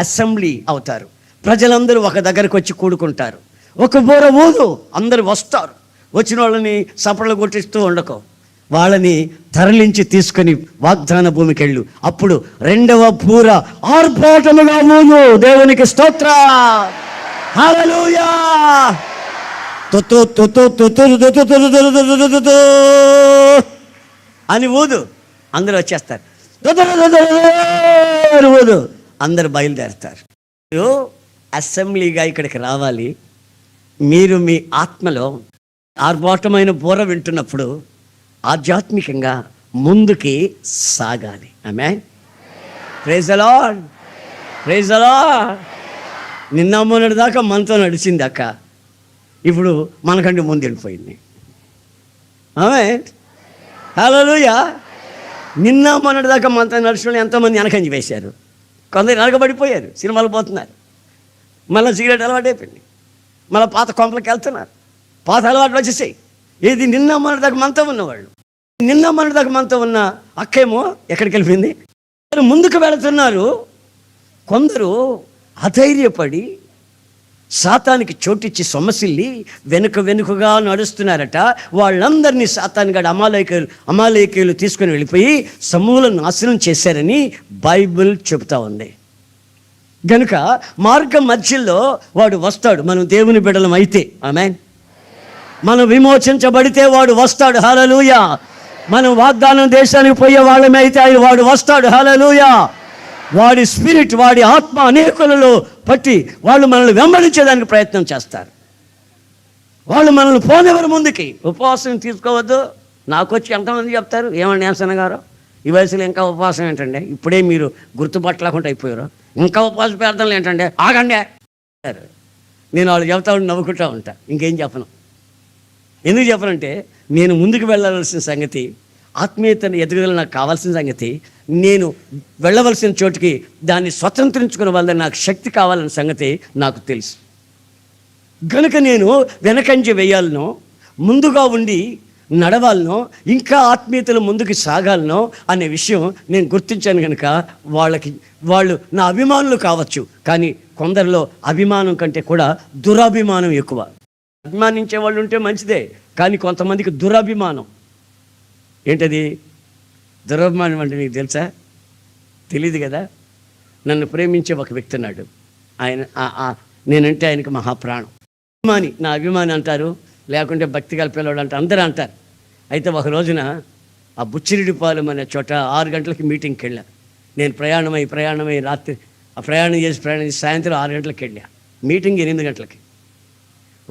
అసెంబ్లీ అవుతారు, ప్రజలందరూ ఒక దగ్గరకు వచ్చి కూడుకుంటారు. ఒక బూర ఊదు, అందరు వస్తారు. వచ్చిన వాళ్ళని సపడలు కొట్టిస్తూ ఉండకో, వాళ్ళని తరలించి తీసుకొని వాగ్దాన భూమికి వెళ్ళు. అప్పుడు 2వ బూర ఆర్భాటముగా ఊదు. దేవునికి స్తోత్రం. హల్లెలూయా. అని ఊదు, అందరూ వచ్చేస్తారు. ఊదు, అందరు బయలుదేరుతారు. మీరు అసెంబ్లీగా ఇక్కడికి రావాలి. మీరు మీ ఆత్మలో ఆర్భాటమైన బోర వింటున్నప్పుడు ఆధ్యాత్మికంగా ముందుకి సాగాలి. Amen. Praise the Lord. Praise the Lord. నిన్న మొన్నటి దాకా మనతో నడిచింది అక్క, ఇప్పుడు మనకంటే ముందు వెళ్ళిపోయింది. ఆమేన్. హల్లెలూయా. నిన్న మొన్నటి దాకా మనతో నడిచిన ఎంతోమంది వెనకంజి వేశారు, కొందరు వెనకబడిపోయారు, సినిమాలు పోతున్నారు, మళ్ళీ సిగరెట్ అలవాటు అయిపోయింది, మళ్ళీ పాత కొంపలకి వెళ్తున్నారు, పాత అలవాట్లు వచ్చేసాయి. ఏది నిన్న మొన్నటి దాకా మనతో ఉన్నవాళ్ళు, నిన్న మొన్నటి దాకా మనతో ఉన్న అక్కేమో ఎక్కడికి వెళ్ళిపోయింది. ముందుకు వెళుతున్నారు. కొందరు అధైర్యపడి సాతానికి చోటిచ్చి సొమ్మసిల్లి వెనుకగా నడుస్తున్నారట. వాళ్ళందరినీ సాతానుగాడు అమాలేకీయులు తీసుకుని వెళ్ళిపోయి సమూల నాశనం చేశారని బైబిల్ చెబుతా ఉంది. గనుక మార్గం మధ్యలో వాడు వస్తాడు. మనం దేవుని బిడ్డలం అయితే, ఆమేన్, మనం విమోచించబడితే వాడు వస్తాడు. హల్లెలూయా. మనం వాగ్దానం దేశానికి పోయే వాళ్ళమే అయితే వాడు వస్తాడు. హల్లెలూయా. వాడి స్పిరిట్, వాడి ఆత్మ అనేకులలో పట్టి వాళ్ళు మనల్ని వెంబడించేదానికి ప్రయత్నం చేస్తారు. వాళ్ళు మనల్ని పోనివ్వరు ముందుకి. ఉపవాసం తీసుకోవద్దు. నాకు వచ్చి ఎంతమంది చెప్తారు, ఏమండి నేసన్న గారు ఈ వయసులో ఇంకా ఉపవాసం ఏంటండి, ఇప్పుడే మీరు గుర్తుపట్టలేకుండా అయిపోయారు, ఇంకా ఉపవాస ప్రార్థనలు ఏంటంటే, ఆగండి. నేను వాళ్ళు చెప్తా ఉండి నవ్వుకుంటూ ఉంటా, ఇంకేం చెప్పను. ఎందుకు చెప్పనంటే నేను ముందుకు వెళ్ళవలసిన సంగతి, ఆత్మీయతను ఎదుగుదల నాకు కావాల్సిన సంగతి, నేను వెళ్ళవలసిన చోటుకి దాన్ని స్వతంత్రించుకునే వల్ల నాకు శక్తి కావాలన్న సంగతి నాకు తెలుసు. కనుక నేను వెనకంజ వేయాలనో, ముందుగా ఉండి నడవాలనో, ఇంకా ఆత్మీయతలు ముందుకు సాగాలనో అనే విషయం నేను గుర్తించాను. కనుక వాళ్ళు నా అభిమానులు కావచ్చు, కానీ కొందరిలో అభిమానం కంటే కూడా దురభిమానం ఎక్కువ. అభిమానించే వాళ్ళు ఉంటే మంచిదే, కానీ కొంతమందికి దురభిమానం. ఏంటది దురభిమానం అంటే? నీకు తెలుసా? తెలీదు కదా. నన్ను ప్రేమించే ఒక వ్యక్తి ఉన్నాడు. ఆయన నేనంటే ఆయనకు మహాప్రాణం. అభిమాని, నా అభిమాని అంటారు, లేకుంటే భక్తి గల పిల్లవాడు అంటారు, అందరూ అంటారు. అయితే ఒక రోజున ఆ బుచ్చిరెడ్డిపాలెం అనే చోట 6 గంటలకి మీటింగ్కి వెళ్ళా. నేను ప్రయాణమై రాత్రి ప్రయాణం చేసి సాయంత్రం 6 గంటలకు వెళ్ళా. మీటింగ్ 8 గంటలకి.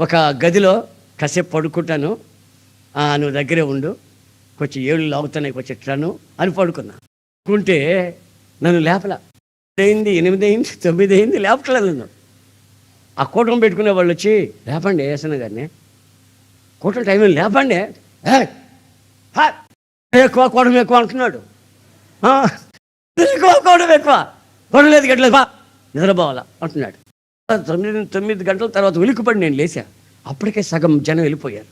ఒక గదిలో కాసేపు పడుకుంటాను, నువ్వు దగ్గరే ఉండు, కొంచెం ఏళ్ళు లాగుతున్నాయి కొంచెం ఇట్లాను అని పడుకున్నా. పడుకుంటే నన్ను లేపల. 8 అయింది 9 అయింది, లేపట్లేదు నన్ను. ఆ కూటమి పెట్టుకునే వాళ్ళు వచ్చి, లేపండి ఏసన్న గారిని, కూటమి టైం లేపండి, ఎక్కువ కూటమి ఎక్కువ అంటున్నాడు, కూటమి ఎక్కువ, కూటమి లేదు గట్లేదు, నిద్రపోవాలా అంటున్నాడు. 9 గంటల తర్వాత ఉలిక్కిపడి నేను లేచా. అప్పటికే సగం జనం వెళ్ళిపోయారు.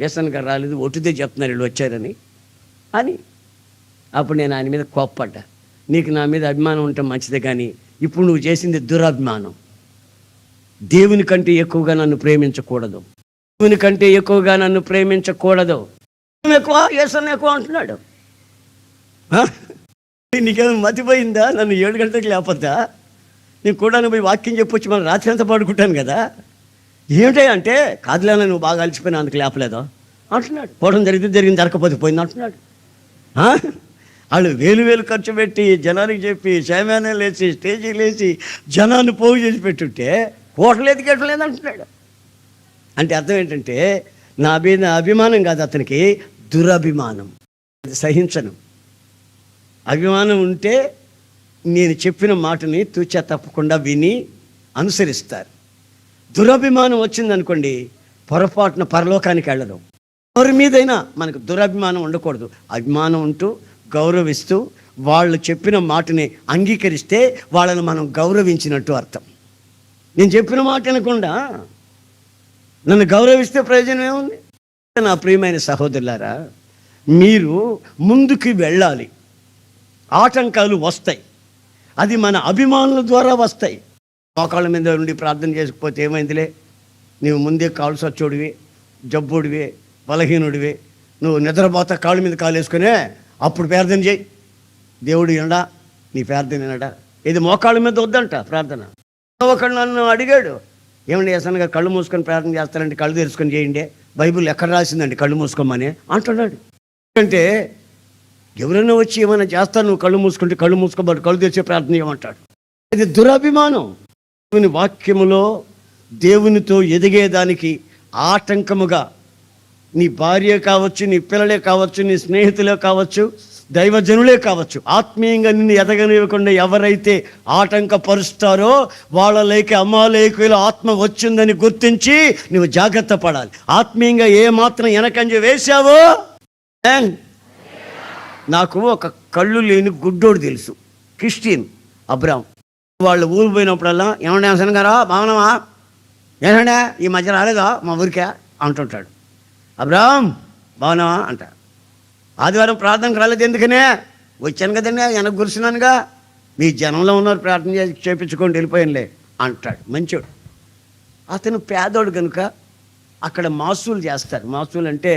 ఏసన్న గారు రాలేదు, ఒట్టుదే చెప్తున్నారు వీళ్ళు వచ్చారని అని. అప్పుడు నేను ఆయన మీద కోప్పడ్డా. నీకు నా మీద అభిమానం ఉంటే మంచిదే, కానీ ఇప్పుడు నువ్వు చేసింది దురభిమానం. దేవుని కంటే ఎక్కువగా నన్ను ప్రేమించకూడదు, దేవుని కంటే ఎక్కువగా నన్ను ప్రేమించకూడదు. ఎక్కువ ఏసన్న ఎక్కువ అంటున్నాడు. నీకేమో మతిపోయిందా? నన్ను 7 గంటలకు లేకపోద్దా? నేను కూడా పోయి వాక్యం చెప్పొచ్చి మనం రాత్రి అంతా పడుకుంటాను కదా. ఏమిటాయి అంటే, కాదులేనా నువ్వు బాగా అలసిపోయినా అందుకు లేపలేదో అంటున్నాడు. పోవడం జరిగింది, జరగకపోతే పోయింది అంటున్నాడు. వాళ్ళు వేలు ఖర్చు పెట్టి జనానికి చెప్పి షైమానే లేచి స్టేజీ లేచి జనాన్ని పోగు చేసి పెట్టుంటే కోటలేదు గెట్టలేదు అంటున్నాడు. అంటే అర్థం ఏంటంటే, నా మీద అభిమానం కాదు అతనికి, దురభిమానం. సహించను. అభిమానం ఉంటే నేను చెప్పిన మాటని తూచా తప్పకుండా విని అనుసరిస్తారు. దురభిమానం వచ్చిందనుకోండి, పొరపాటున పరలోకానికి వెళ్ళరు. ఎవరి మీదైనా మనకు దురభిమానం ఉండకూడదు. అభిమానం ఉంటూ గౌరవిస్తూ వాళ్ళు చెప్పిన మాటని అంగీకరిస్తే వాళ్ళని మనం గౌరవించినట్టు అర్థం. నేను చెప్పిన మాట అనకుండా నన్ను గౌరవిస్తే ప్రయోజనం ఏముంది? నా ప్రియమైన సహోదరులారా, మీరు ముందుకు వెళ్ళాలి. ఆటంకాలు వస్తాయి, అది మన అభిమానుల ద్వారా వస్తాయి. మోకాళ్ళ మీద ఉండి ప్రార్థన చేసుకుపోతే ఏమైందిలే, నీవు ముందే కాళ్ళు సచ్చోడివి, జబ్బుడివి, బలహీనుడివి, నువ్వు నిద్రపోతా కాళ్ళ మీద కాలు వేసుకునే అప్పుడు ప్రార్థన చేయి, దేవుడు వినడా, నీ ప్రార్థన వినడా. ఇది మోకాళ్ళ మీద వద్దంట ప్రార్థన. ఒకడు నన్ను అడిగాడు, ఏమండి ఏసన్న గారు కళ్ళు మూసుకొని ప్రార్థన చేస్తారంటే కళ్ళు తెరుచుకొని చేయండి, బైబిల్ ఎక్కడ రాసిందండి కళ్ళు మూసుకోమని అంటున్నాడు. ఎందుకంటే ఎవరైనా వచ్చి ఏమైనా చేస్తాను, నువ్వు కళ్ళు మూసుకుంటే కళ్ళు మూసుకోబట్టి కళ్ళు తెరిచే ప్రార్థన చేయమంటాడు. ఇది దురభిమానం. దేవుని వాక్యములో దేవునితో ఎదిగేదానికి ఆటంకముగా నీ భార్య కావచ్చు, నీ పిల్లలే కావచ్చు, నీ స్నేహితులే కావచ్చు, దైవజనులే కావచ్చు, ఆత్మీయంగా నిన్ను ఎదగనివ్వకుండా ఎవరైతే ఆటంకపరుస్తారో వాళ్ళలోకి అమాలేకుల ఆత్మ వచ్చిందని గుర్తించి నువ్వు జాగ్రత్త పడాలి. ఆత్మీయంగా ఏ మాత్రం వెనకంజ వేశావో. నాకు ఒక కళ్ళు లేని గుడ్డోడు తెలుసు, క్రిస్టియన్, అబ్రామ్. వాళ్ళు ఊరు పోయినప్పుడల్లా, ఏమన్నా హసన్ గారా బాగున్నావా, ఏమండే ఈ మధ్య రాలేదా మా ఊరికే అంటుంటాడు. అబ్రామ్ బాగున్నావా అంట. ఆదివారం ప్రార్థనకు రాలేదు ఎందుకనే, వచ్చాను కదండి వెనక కూర్చున్నానుగా, మీ జనంలో ఉన్నారు ప్రార్థన చేసి చేపించుకొని వెళ్ళిపోయానులే అంటాడు. మంచోడు. అతను పేదోడు కనుక అక్కడ మాసూలు చేస్తారు. మాసూలు అంటే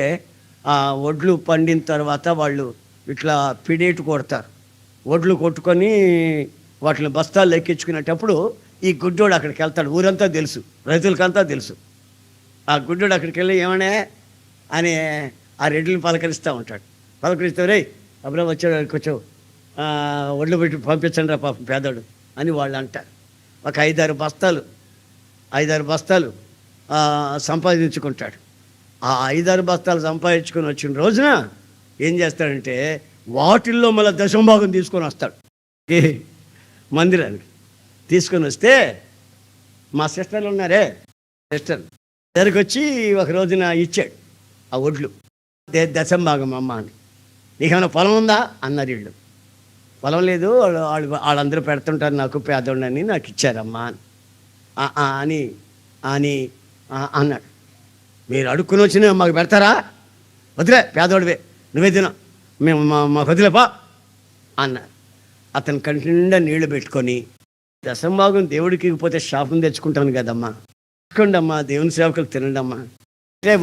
వడ్లు పండిన తర్వాత వాళ్ళు ఇట్లా పిడేటు కొడతారు. వడ్లు కొట్టుకొని వాటిని బస్తాలు ఎక్కించుకునేటప్పుడు ఈ గుడ్డోడు అక్కడికి వెళ్తాడు. ఊరంతా తెలుసు, రైతులకంతా తెలుసు. ఆ గుడ్డోడు అక్కడికి వెళ్ళి ఏమనే అని ఆ రెడ్లను పలకరిస్తూ ఉంటాడు. పలకరిస్తే, రే అబ్రామ్ వచ్చాడు, కొంచెం వడ్లు పెట్టి పంపించండి రా పాపం పేదోడు అని వాళ్ళు అంటారు. ఒక 5-6 బస్తాలు సంపాదించుకుంటాడు. ఆ 5-6 బస్తాలు సంపాదించుకొని వచ్చిన రోజున ఏం చేస్తాడంటే వాటిల్లో మళ్ళీ దశంభాగం తీసుకొని వస్తాడు మందిరానికి. తీసుకొని వస్తే మా సిస్టర్లు ఉన్నారే, సిస్టర్ దగ్గరికి వచ్చి ఒక రోజున ఇచ్చాడు ఆ వడ్లు. దశంభాగం అమ్మ అని. నీకేమైనా పొలం ఉందా అన్నారు వీళ్ళు. పొలం లేదు, వాళ్ళందరూ పెడుతుంటారు నాకు పేదోడని, నాకు ఇచ్చారమ్మా అని అని అన్నాడు. మీరు అడుక్కుని వచ్చిన మాకు పెడతారా? వదిలే, పేదోడివే, నువ్వే తిన, మేము మాకు వదిలేపా అన్నారు. అతను కంటి నిండా నీళ్లు పెట్టుకొని, దశంభాగం దేవుడికి పోతే శాపం తెచ్చుకుంటాను కదమ్మా, తీసుకోండి అమ్మా, దేవుని సేవకులు తినండి అమ్మా,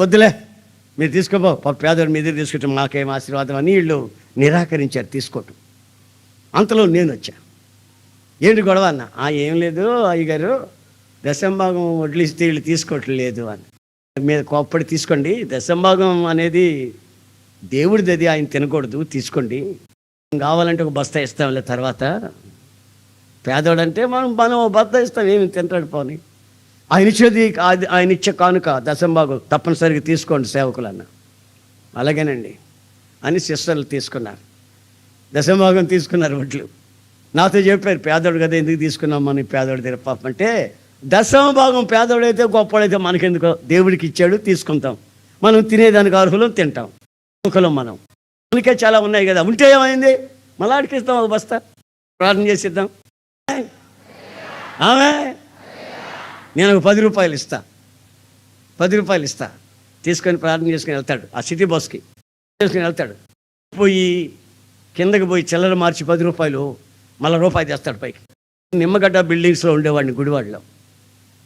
వద్దులే మీరు తీసుకోపో, పేదోడు మీ దగ్గర తీసుకుంటాం, మాకేం ఆశీర్వాదం అని వీళ్ళు నిరాకరించారు తీసుకోవటం. అంతలో నేను వచ్చా. ఏంటి గొడవ అన్న? ఏం లేదు అయ్యగారు, దశంభాగం వడ్లిస్తే వీళ్ళు తీసుకోవటం లేదు అని. మీద కోప్పడి తీసుకోండి, దశంభాగం అనేది దేవుడిది, అది ఆయన తినకూడదు, తీసుకోండి, కావాలంటే ఒక బస్తా ఇస్తాంలే తర్వాత. పేదోడంటే మనం బస్తా ఇస్తాం, ఏమి తింటాడు పోని ఆయన ఇచ్చే కానుక దశంభాగం తప్పనిసరిగా తీసుకోండి సేవకులన్న. అలాగేనండి అని సిస్టర్లు తీసుకున్నారు, దశంభాగం తీసుకున్నారు. వడ్లు నాతో చెప్పారు, పేదోడు కదా ఎందుకు తీసుకున్నాం మనం పేదోడు దగ్గర పాపం అంటే, దశంభాగం పేదోడైతే గొప్పవాడైతే మనకెందుకో, దేవుడికి ఇచ్చాడు తీసుకుంటాం, మనం తినేదానికి అర్హులం తింటాం, అర్హులం మనం. మనకే చాలా ఉన్నాయి కదా, ఉంటే ఏమైంది మళ్ళీ అడిగిస్తాం, ఒక బస్తా ప్రార్థన చేసిద్దాం. ఆమె నేను ఒక 10 రూపాయలు ఇస్తా, 10 రూపాయలు ఇస్తా, తీసుకొని ప్రార్థన చేసుకొని వెళ్తాడు. ఆ సిటీ బస్కి చేసుకొని వెళ్తాడు, పోయి కిందకి పోయి చిల్లర మార్చి 10 రూపాయలు మళ్ళీ రూపాయి తెస్తాడు పైకి. నిమ్మగడ్డ బిల్డింగ్స్లో ఉండేవాడిని, గుడివాడలో,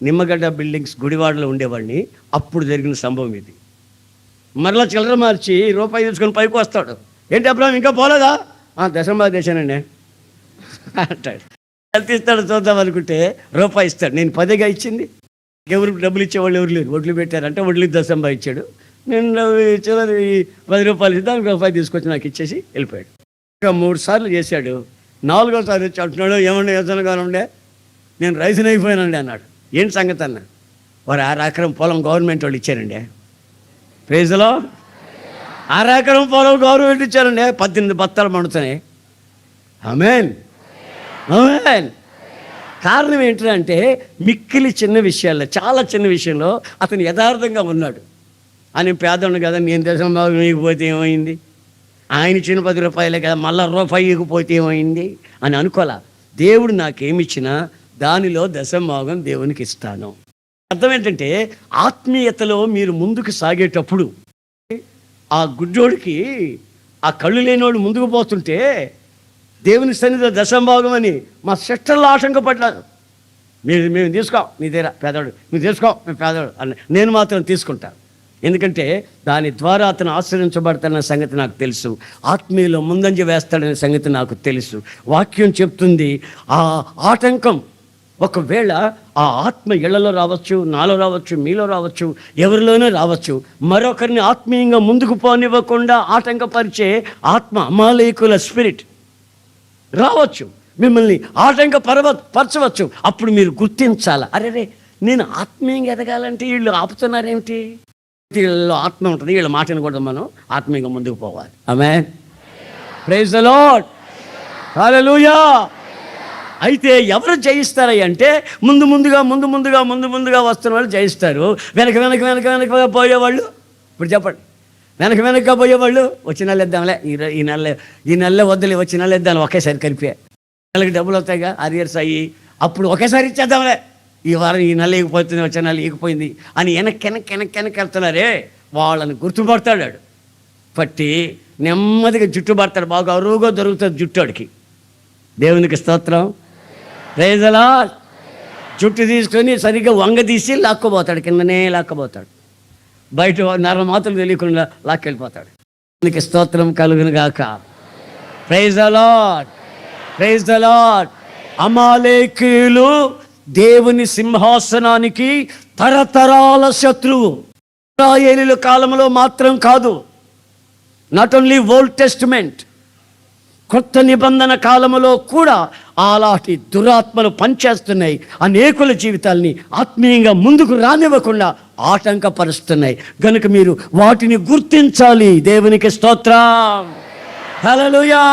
నిమ్మగడ్డ బిల్డింగ్స్ గుడివాడలో ఉండేవాడిని. అప్పుడు జరిగిన సంభవం ఇది. మరలా చిల్లర మార్చి రూపాయి తీసుకొని పైకి వస్తాడు. ఏంటి అబ్రాహం ఇంకా పోలేదా? దశంభాగం చేశానండి అంటాడు. ఎంత ఇస్తాడు చూద్దాం అనుకుంటే రూపాయి ఇస్తాడు. నేను 10గా ఇచ్చింది, ఎవరికి డబ్బులు ఇచ్చేవాళ్ళు ఎవరు లేరు, వడ్లు పెట్టారంటే వడ్లు దశంభాగం ఇచ్చాడు. నేను చిల్లర 10 రూపాయలు ఇద్దాం, రూపాయి తీసుకొచ్చి నాకు ఇచ్చేసి వెళ్ళిపోయాడు. ఇంకా 3 సార్లు చేశాడు. 4వ సారి వచ్చి అంటున్నాడు, ఏమన్నా యోజనగా ఉండే నేను రైతుని అయిపోయానండి అన్నాడు. ఏంటి సంగతి అన్న? వారు 6 ఎకరం పొలం గవర్నమెంట్ వాళ్ళు ఇచ్చారండి. ప్రైజ్లో 6 ఎకరం పొలం గవర్నమెంట్ ఇచ్చారండి, 18 బత్తాలు పండుతున్నాయి. ఆమేన్ ఆమేన్. కారణం ఏంటంటే మిక్కిలి చిన్న విషయాల్లో, చాలా చిన్న విషయంలో అతను యథార్థంగా ఉన్నాడు. అని పేదోడు కదా, నేను దశంభాగం ఇకపోతే ఏమైంది, ఆయన ఇచ్చిన 10 రూపాయలే కదా, మళ్ళీ రూపాయి ఇకపోతే ఏమైంది అని అనుకోలే. దేవుడు నాకేమిచ్చినా దానిలో దశంభాగం దేవునికి ఇస్తాను. అర్థం ఏంటంటే ఆత్మీయతలో మీరు ముందుకు సాగేటప్పుడు, ఆ గుడ్డోడికి ఆ కళ్ళు లేనివాడు ముందుకు పోతుంటే దేవుని సన్నిధిలో దశంభాగం అని మా సిస్టర్లు ఆటంకపడ్డారు. మేము తీసుకో, నీ దగ్గర పేదవాడు, నువ్వు తీసుకో మేము పేదవాడు అని. నేను మాత్రం తీసుకుంటాను, ఎందుకంటే దాని ద్వారా అతను ఆశ్రయించబడతాడన్న సంగతి నాకు తెలుసు, ఆత్మీయలో ముందంజ వేస్తాడనే సంగతి నాకు తెలుసు. వాక్యం చెప్తుంది ఆ ఆటంకం ఒకవేళ ఆ ఆత్మ ఇళ్లలో రావచ్చు, నాలో రావచ్చు, మీలో రావచ్చు, ఎవరిలోనే రావచ్చు. మరొకరిని ఆత్మీయంగా ముందుకు పోనివ్వకుండా ఆటంకపరిచే ఆత్మ, అమాలేకుల స్పిరిట్ రావచ్చు, మిమ్మల్ని పరచవచ్చు. అప్పుడు మీరు గుర్తించాలి, అరే నేను ఆత్మీయంగా ఎదగాలంటే వీళ్ళు ఆపుతున్నారేమిటి, వీళ్ళలో ఆత్మ ఉంటుంది, వీళ్ళ మాటను కూడా మనం ఆత్మీయంగా ముందుకు పోవాలి. Amen. Praise the Lord. Hallelujah. అయితే ఎవరు జయిస్తారంటే ముందుగా వస్తున్న వాళ్ళు జయిస్తారు. వెనక పోయేవాళ్ళు, ఇప్పుడు చెప్పండి, వెనక పోయేవాళ్ళు వచ్చి నెల ఇద్దాంలే, ఈ నెల వద్దులే, వచ్చి నెల ఇద్దాం, ఒకేసారి కలిపే నెలకి డబ్బులు వస్తాయిగా, అరియర్స్ అయ్యి, అప్పుడు ఒకేసారి ఇచ్చేద్దాంలే, ఈ వారం ఈ నెల ఇగిపోతుంది, వచ్చే నెల ఇగిపోయింది అని వెనక్కి వెళ్తున్నారే, వాళ్ళని గుర్తుపడతాడు. పట్టి నెమ్మదిగా జుట్టు పడతాడు, బాగా అరువుగా దొరుకుతుంది జుట్టుడికి. దేవునికి స్తోత్రం. Praise the lord. జుట్టు తీసుకొని సరిగ్గా వంగదీసి లాక్కోపోతాడు, కిందనే లాక్కపోతాడు, బయట మాత్రం తెలియకుండా లాక్కెళ్ళిపోతాడు. దేవునికి స్తోత్రం కలుగును గాక. Praise the Lord. Praise the Lord. అమాలేకీయులు దేవుని సింహాసనానికి తరతరాల శత్రువు. ఇశ్రాయేలీయుల కాలంలో మాత్రం కాదు, నాట్ ఓన్లీ ఓల్డ్ టెస్టిమెంట్, కొత్త నిబంధన కాలంలో కూడా అలాంటి దురాత్మలు పనిచేస్తున్నాయి. అనేకుల జీవితాల్ని ఆత్మీయంగా ముందుకు రానివ్వకుండా ఆటంకపరుస్తున్నాయి. కనుక మీరు వాటిని గుర్తించాలి. దేవునికి స్తోత్రం. హల్లెలూయా.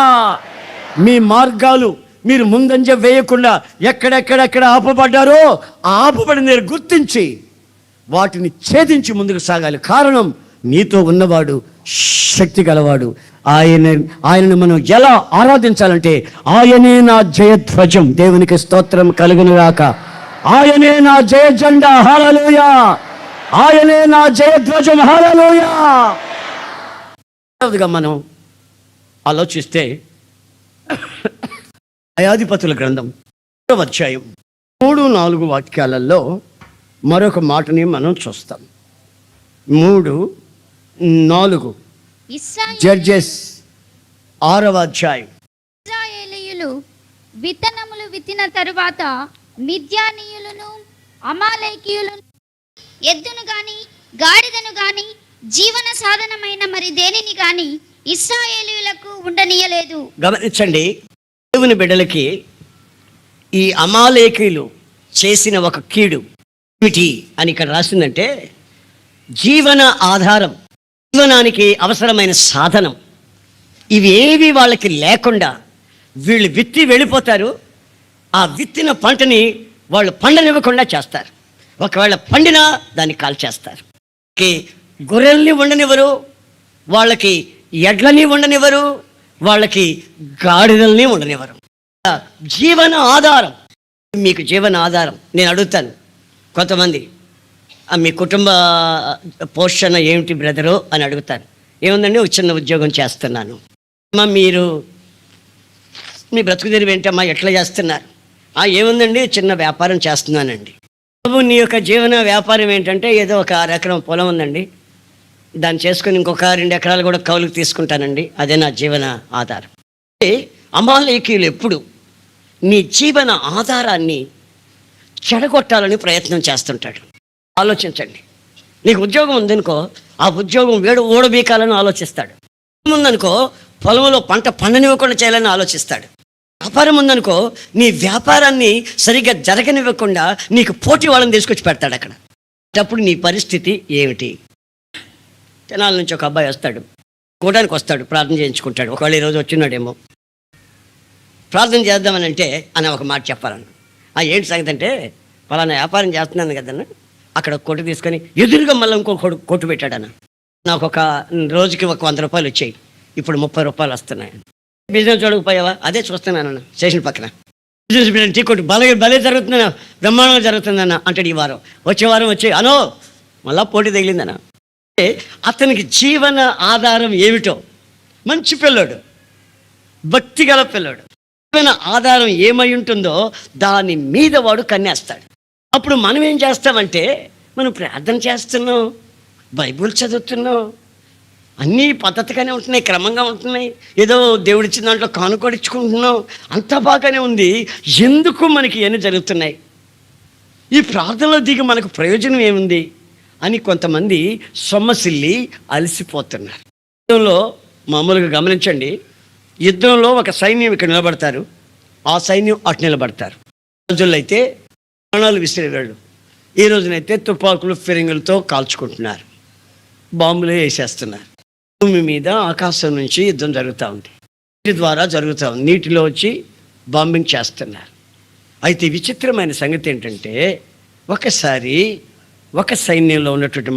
మీ మార్గాలు మీరు ముందంజ వేయకుండా ఎక్కడెక్కడ ఆపబడ్డారో ఆ ఆపబడిన మీరు గుర్తించి వాటిని ఛేదించి ముందుకు సాగాలి. కారణం, నీతో ఉన్నవాడు శక్తి గలవాడు. ఆయనను మనం ఎలా ఆరాధించాలంటే ఆయనే నా జయధ్వజం. దేవునికి స్తోత్రం కలుగును గాక. ఆయనే నా జయ జెండా. హల్లెలూయా. ఆయనే నా జయధ్వజం. హల్లెలూయా. మనం ఆలోచిస్తే న్యాయాధిపతుల గ్రంథం 3వ అధ్యాయం 3-4 వాక్యాలలో మరొక మాటని మనం చూస్తాం. 3-4 జడ్జెస్ 6వ అధ్యాయం. ఇశ్రాయేలీయులు విత్తనములు విత్తిన తరువాత మిద్యానీయులను అమాలేకీయులను ఎద్దును గాని గాడిదను గాని జీవన సాధనమైన మరి దేనిని గాని ఇశ్రాయేలీయులకు ఉండనీయలేదు. గమనించండి, దేవుని బిడ్డలకి ఈ అమాలేకీయులు చేసిన ఒక కీడు ఏమిటి అని ఇక్కడ రాసిందంటే జీవన ఆధారం, జీవనానికి అవసరమైన సాధనం, ఇవి ఏవి వాళ్ళకి లేకుండా వీళ్ళు విత్తి వెళ్ళిపోతారు. ఆ విత్తిన పంటని వాళ్ళు పండనివ్వకుండా చేస్తారు. ఒకవేళ పండినా దాన్ని కాల్చేస్తారు. గొర్రెల్ని ఉండనివ్వరు, వాళ్ళకి ఎడ్లని ఉండనివ్వరు, వాళ్ళకి గాడిదల్ని ఉండనివ్వరు. జీవన ఆధారం, మీకు జీవన ఆధారం. నేను అడుగుతాను కొంతమంది, మీ కుటుంబ పోషణ ఏమిటి బ్రదరు అని అడుగుతాను. ఏముందండి, ఒక చిన్న ఉద్యోగం చేస్తున్నాను. అమ్మా మీరు మీ బ్రతుకు తెరువు ఏంటమ్మా, ఎట్లా చేస్తున్నారు? ఏముందండి, చిన్న వ్యాపారం చేస్తున్నానండి. బాబు నీ యొక్క జీవన వ్యాపారం ఏంటంటే ఏదో ఒక 6 ఎకరం పొలం ఉందండి, దాన్ని చేసుకుని ఇంకొక 2 ఎకరాలు కూడా కౌలుకు తీసుకుంటానండి, అదే నా జీవన ఆధారం. అమాలేకీయులు ఎప్పుడు నీ జీవన ఆధారాన్ని చెడగొట్టాలని ప్రయత్నం చేస్తుంటాడు. ఆలోచించండి. నీకు ఉద్యోగం ఉందనుకో, ఆ ఉద్యోగం ఓడబీకాలని ఆలోచిస్తాడు. ఉందనుకో, పొలంలో పంట పండనివ్వకుండా చేయాలని ఆలోచిస్తాడు. వ్యాపారం ఉందనుకో, నీ వ్యాపారాన్ని సరిగ్గా జరగనివ్వకుండా నీకు పోటీ వాళ్ళని తీసుకొచ్చి పెడతాడు అక్కడ. అప్పుడు నీ పరిస్థితి ఏమిటి? తెనాల నుంచి ఒక అబ్బాయి వస్తాడు, కూడానికి వస్తాడు, ప్రార్థన చేయించుకుంటాడు. ఒకవేళ ఈరోజు వచ్చినాడేమో. ప్రార్థన చేద్దామని అంటే అని ఒక మాట చెప్పాలను. ఏంటి సంగతి అంటే, పలానా వ్యాపారం చేస్తున్నాను కదన్నా, అక్కడ కొట్టు తీసుకొని ఎదురుగా మళ్ళీ ఇంకో కొట్టు పెట్టాడన్న. నాకు ఒక రోజుకి ఒక 100 రూపాయలు వచ్చాయి, ఇప్పుడు 30 రూపాయలు వస్తున్నాయి. బిజినెస్ చూడకపోయావా? అదే చూస్తున్నానన్న స్టేషన్ పక్కన. బిజినెస్ టీ కొట్టు భలే జరుగుతుందన్న, బ్రహ్మాండంగా జరుగుతుందన్న అంటాడు. ఈ వారం వచ్చే వారం వచ్చి అనో మళ్ళా పోటీ తగిలిందన్న. అంటే అతనికి జీవన ఆధారం ఏమిటో, మంచి పిల్లోడు, భక్తి గల పిల్లోడు, జీవన ఆధారం ఏమై ఉంటుందో దాని మీద వాడు కన్నేస్తాడు. అప్పుడు మనం ఏం చేస్తామంటే, మనం ప్రార్థన చేస్తున్నాం, బైబుల్ చదువుతున్నాం, అన్నీ పద్ధతిగానే ఉంటున్నాయి, క్రమంగా ఉంటున్నాయి, ఏదో దేవుడిచ్చిన దాంట్లో కానుకొడిచ్చుకుంటున్నాం, అంతా బాగానే ఉంది. ఎందుకు మనకి ఇవన్నీ జరుగుతున్నాయి? ఈ ప్రార్థనలో దిగి మనకు ప్రయోజనం ఏముంది అని కొంతమంది సొమ్మసిల్లి అలసిపోతున్నారు. యుద్ధంలో మామూలుగా గమనించండి, యుద్ధంలో ఒక సైన్యం ఇక్కడ నిలబడతారు, ఆ సైన్యం అటు నిలబడతారు. రోజుల్లో అయితే బాణాలు విసిరేవాళ్ళు, ఈ రోజునైతే తుపాకులు ఫిరంగులతో కాల్చుకుంటున్నారు, బాంబులు వేసేస్తున్నారు. భూమి మీద ఆకాశం నుంచి యుద్ధం జరుగుతూ ఉంది, నీటి ద్వారా జరుగుతూ ఉంది, నీటిలో వచ్చి బాంబింగ్ చేస్తున్నారు. అయితే విచిత్రమైన సంగతి ఏంటంటే, ఒకసారి ఒక సైన్యంలో ఉన్నటువంటి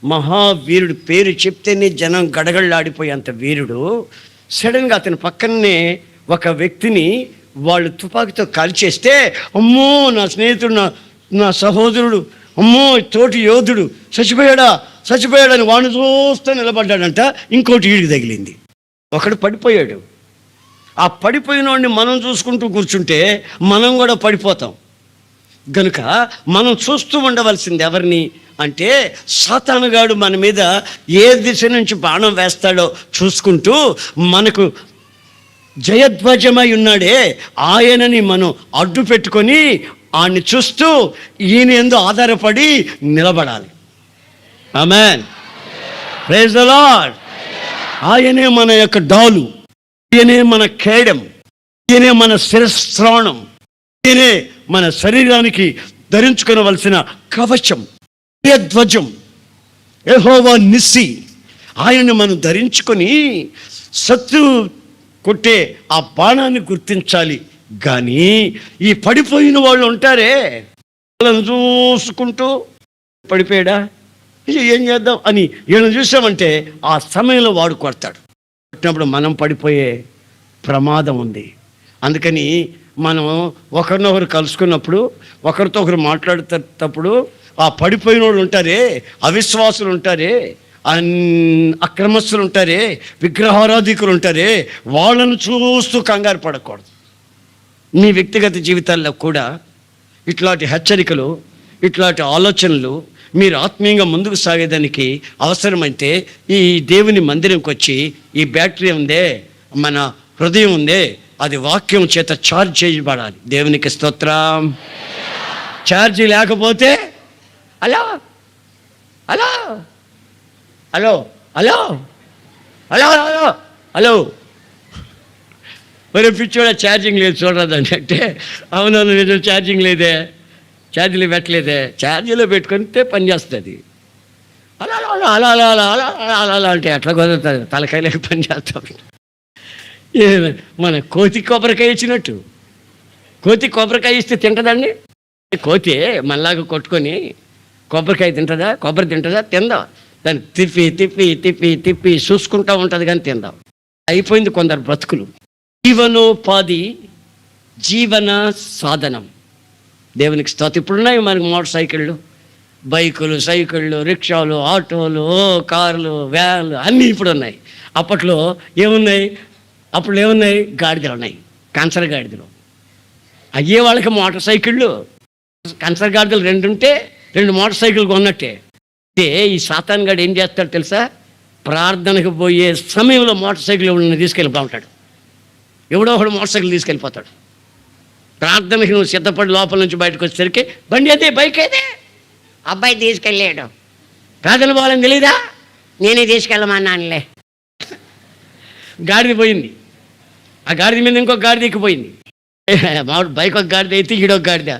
మహావీరుడు పేరు చెప్తేనే జనం గడగళ్ళాడిపోయేంత వీరుడు, సడన్గా అతని పక్కనే ఒక వ్యక్తిని వాళ్ళు తుపాకీతో కాల్చేస్తే, అమ్మో నా స్నేహితుడు, నా సహోదరుడు, అమ్మో తోటి యోధుడు చచ్చిపోయాడని వాడిని చూస్తూ నిలబడ్డాడంట. ఇంకోటి ఈడికి తగిలింది, ఒకడు పడిపోయాడు. ఆ పడిపోయిన వాడిని మనం చూసుకుంటూ కూర్చుంటే మనం కూడా పడిపోతాం. గనుక మనం చూస్తూ ఉండవలసింది ఎవరిని అంటే, సాతానుగాడు మన మీద ఏ దిశ నుంచి బాణం వేస్తాడో చూసుకుంటూ మనకు జయధ్వజమై ఉన్నాడే ఆయనని మనం అడ్డు పెట్టుకొని ఆయన్ని చూస్తూ ఈయన యందు ఆధారపడి నిలబడాలి. ఆమేన్, ప్రైజ్ ది లార్డ్. ఆయనే మన యొక్క డాలు, ఈయనే మన కేడం, ఈయనే మన శిరస్త్రాణం, ఈయనే మన శరీరానికి ధరించుకోవలసిన కవచం, ధ్వజం, యెహోవా నిస్సి. ఆయనను మనం ధరించుకొని శత్రువు కొట్టే ఆ బాణాన్ని గుర్తించాలి. కానీ ఈ పడిపోయిన వాళ్ళు ఉంటారే, వాళ్ళని చూసుకుంటూ పడిపోయాడా, ఏం చేద్దాం అని వీళ్ళని చూసామంటే ఆ సమయంలో వాడు కొడతాడు. కొట్టినప్పుడు మనం పడిపోయే ప్రమాదం ఉంది. అందుకని మనం ఒకరినొకరు కలుసుకున్నప్పుడు, ఒకరితో ఒకరు మాట్లాడేటప్పుడు ఆ పడిపోయిన వాళ్ళు ఉంటారే, అవిశ్వాసులు ఉంటారే, అక్రమస్తులు ఉంటారే, విగ్రహారాధికులు ఉంటారే, వాళ్ళను చూస్తూ కంగారు పడకూడదు. మీ వ్యక్తిగత జీవితాల్లో కూడా ఇట్లాంటి హెచ్చరికలు, ఇట్లాంటి ఆలోచనలు మీరు ఆత్మీయంగా ముందుకు సాగేదానికి అవసరమైతే ఈ దేవుని మందిరంకి వచ్చి ఈ బ్యాటరీ ఉందే, మన హృదయం ఉందే, అది వాక్యం చేత ఛార్జ్ చేయబడాలి. దేవునికి స్తోత్రం. ఛార్జీ లేకపోతే hello hello hello hello hello hello hello మరి పిచ్చోడా ఛార్జింగ్ లేదు చూడరాదండి అంటే, అవునవును నిజం ఛార్జింగ్ లేదే, ఛార్జీలు పెట్టలేదే, ఛార్జీలో పెట్టుకుంటే పని చేస్తుంది. అలా అలా అలా అలా అలా అలా అలా అలా అలా అంటే ఎట్లా కుదురుతుంది, తలకాయలేక పని చేస్తాం. మన కోతి కొబ్బరికాయ ఇచ్చినట్టు, కోతి కొబ్బరికాయ ఇస్తే తింటుందండి? కోతి మనలాగా కొట్టుకొని కొబ్బరికాయ తింటుందా? కొబ్బరి తింటుందా? తిందాం. దాన్ని తిప్పి తిప్పి తిప్పి తిప్పి చూసుకుంటూ ఉంటుంది కానీ తిందాం. అయిపోయింది కొందరు బ్రతుకులు. జీవనోపాధి, జీవన సాధనం. దేవునికి స్తోత్రం. ఇప్పుడున్నాయి మనకి మోటార్ సైకిళ్ళు, బైకులు, సైకిళ్ళు, రిక్షాలు, ఆటోలు, కార్లు, వ్యాన్లు అన్నీ ఇప్పుడు ఉన్నాయి. అప్పట్లో ఏమున్నాయి? అప్పుడు ఏమున్నాయి? గాడిదలు ఉన్నాయి, కంచర గాడిదలు. అయ్యే వాళ్ళకి మోటార్ సైకిళ్ళు, కంచర గాడిదలు 2 ఉంటే 2 మోటార్ సైకిల్ కొన్నట్టే. అంటే ఈ సాతాన్ గాడు ఏం చేస్తాడు తెలుసా? ప్రార్థనకు పోయే సమయంలో మోటార్ సైకిల్ ఎవడన్నా తీసుకెళ్ళిపో ఉంటాడు. ఎవడో ఒకడు మోటార్ సైకిల్ తీసుకెళ్ళిపోతాడు. ప్రార్థనకి నువ్వు సిద్ధపడి లోపల నుంచి బయటకు వచ్చేసరికి బండి అదే, బైక్ అదే, అబ్బాయి తీసుకెళ్ళాడు, ప్రార్థన పోవాలని తెలీదా, నేనే తీసుకెళ్ళమన్నానులే. గాడిద పోయింది, ఆ గాడిద మీద ఇంకొక గాడిద ఎక్కిపోయింది. బైక్ ఒక గాడిద అయితే ఈడొక గాడిద.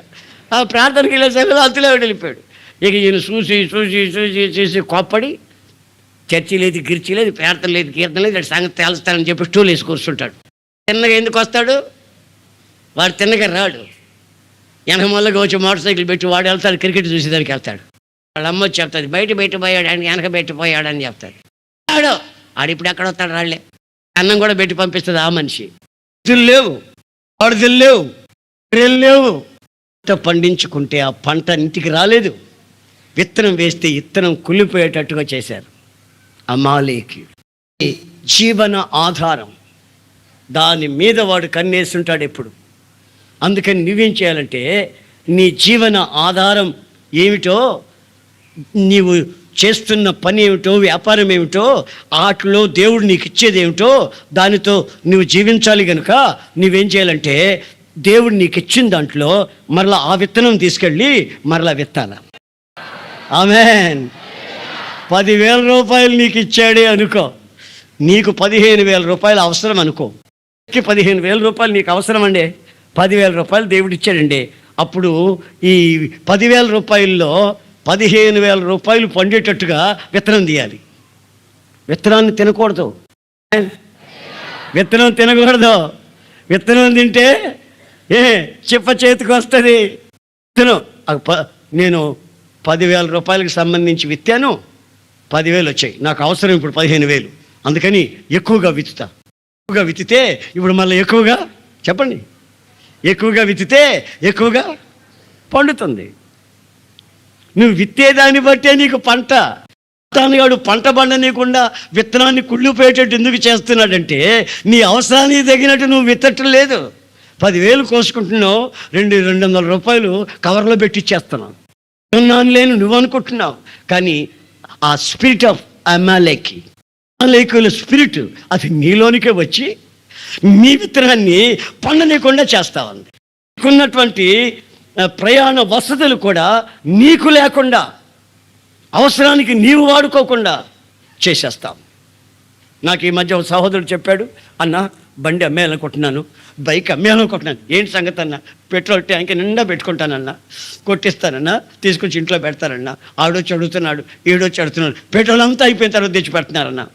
ఆ ప్రార్థనకి వెళ్ళేసరికి అతులే వెళ్ళిపోయాడు. ఇక ఈయన చూసి చూసి చూసి చూసి కోప్పడి, చర్చి లేదు, గిర్చి లేదు, ప్రార్థన లేదు, కీర్తన లేదు, సంగతి తేల్స్తానని చెప్పి స్టూల్ వేసి కూర్చుంటాడు. తిన్నగా ఎందుకు వస్తాడు? వాడు తిన్నగా రాడు. వెనకమల్లగా వచ్చి మోటార్ సైకిల్ పెట్టి వాడు వెళ్తాడు, క్రికెట్ చూసేదానికి వెళ్తాడు. వాళ్ళ అమ్మ వచ్చి చెప్తాడు, బయట పెట్టిపోయాడు అని, వెనక పెట్టిపోయాడని చెప్తాడు. ఆడు ఇప్పుడు ఎక్కడ వస్తాడు? రాళ్లే. అన్నం కూడా పెట్టి పంపిస్తుంది ఆ మనిషి. లేవు, ఆడుదలు లేవు, లేవు. పంట పండించుకుంటే ఆ పంట ఇంటికి రాలేదు. విత్తనం వేస్తే విత్తనం కుళ్ళిపోయేటట్టుగా చేశారు. అమాలేకి జీవన ఆధారం, దాని మీద వాడు కన్నేస్తుంటాడు ఎప్పుడు. అందుకని నువ్వేం చేయాలంటే, నీ జీవన ఆధారం ఏమిటో, నీవు చేస్తున్న పని ఏమిటో, వ్యాపారం ఏమిటో, వాటిలో దేవుడు నీకు ఇచ్చేది ఏమిటో, దానితో నువ్వు జీవించాలి కనుక నువ్వేం చేయాలంటే, దేవుడు నీకు ఇచ్చిన దాంట్లో మరలా ఆ విత్తనం తీసుకెళ్ళి మరలా విత్తాల. ఆమేన్. 10,000 రూపాయలు నీకు ఇచ్చాడే అనుకో, నీకు 15,000 రూపాయలు అవసరం అనుకో. 15,000 రూపాయలు నీకు అవసరం అండి, 10,000 రూపాయలు దేవుడు ఇచ్చాడండి. అప్పుడు ఈ 10,000 రూపాయల్లో 15,000 రూపాయలు పండేటట్టుగా విత్తనం తీయాలి. విత్తనాన్ని తినకూడదు, విత్తనం తినకూడదు. విత్తనం తింటే చిప్ప చేతికి వస్తుంది. విత్తనం నేను 10,000 రూపాయలకు సంబంధించి విత్తాను, 10,000 వచ్చాయి, నాకు అవసరం ఇప్పుడు 15,000. అందుకని ఎక్కువగా విత్తుతా. ఎక్కువగా విత్తితే ఇప్పుడు మళ్ళీ ఎక్కువగా, చెప్పండి, ఎక్కువగా విత్తితే ఎక్కువగా పండుతుంది. నువ్వు విత్తేదాన్ని బట్టే నీకు పంట. తానుగాడు పంట పండనీయకుండా విత్తనాన్ని కుళ్ళిపోయేటట్టు ఎందుకు చేస్తున్నాడంటే, నీ అవసరానికి తగినట్టు నువ్వు విత్తటం లేదు. 10,000 కోసుకుంటున్నావు, 200 రూపాయలు కవర్లో పెట్టిచ్చేస్తున్నావు. ఉన్నాను లేను నువ్వు అనుకుంటున్నావు, కానీ ఆ స్పిరిట్ ఆఫ్ అమాలేకుల స్పిరిట్ అది నీలోనికే వచ్చి నీ విత్తనాన్ని పండనీయకుండా చేస్తావుంది. నీకున్నటువంటి ప్రయాణ వసతులు కూడా నీకు లేకుండా, అవసరానికి నీవు వాడుకోకుండా చేసేస్తాం. నాకు ఈ మధ్య ఒక సహోదరుడు చెప్పాడు, అన్న బండి అమ్మేయాలనుకుంటున్నాను, బైక్ అమ్మేయాలనుకుంటున్నాను. ఏంటి సంగతి అన్న? పెట్రోల్ ట్యాంక్ నిండా పెట్టుకుంటానన్నా, కొట్టిస్తానన్నా, తీసుకొచ్చి ఇంట్లో పెడతానన్నా. ఆడొచ్చి అడుగుతున్నాడు, ఈడొచ్చి అడుగుతున్నాడు, పెట్రోల్ అంతా అయిపోయిన తర్వాత తెచ్చి పెడుతున్నారన్నా.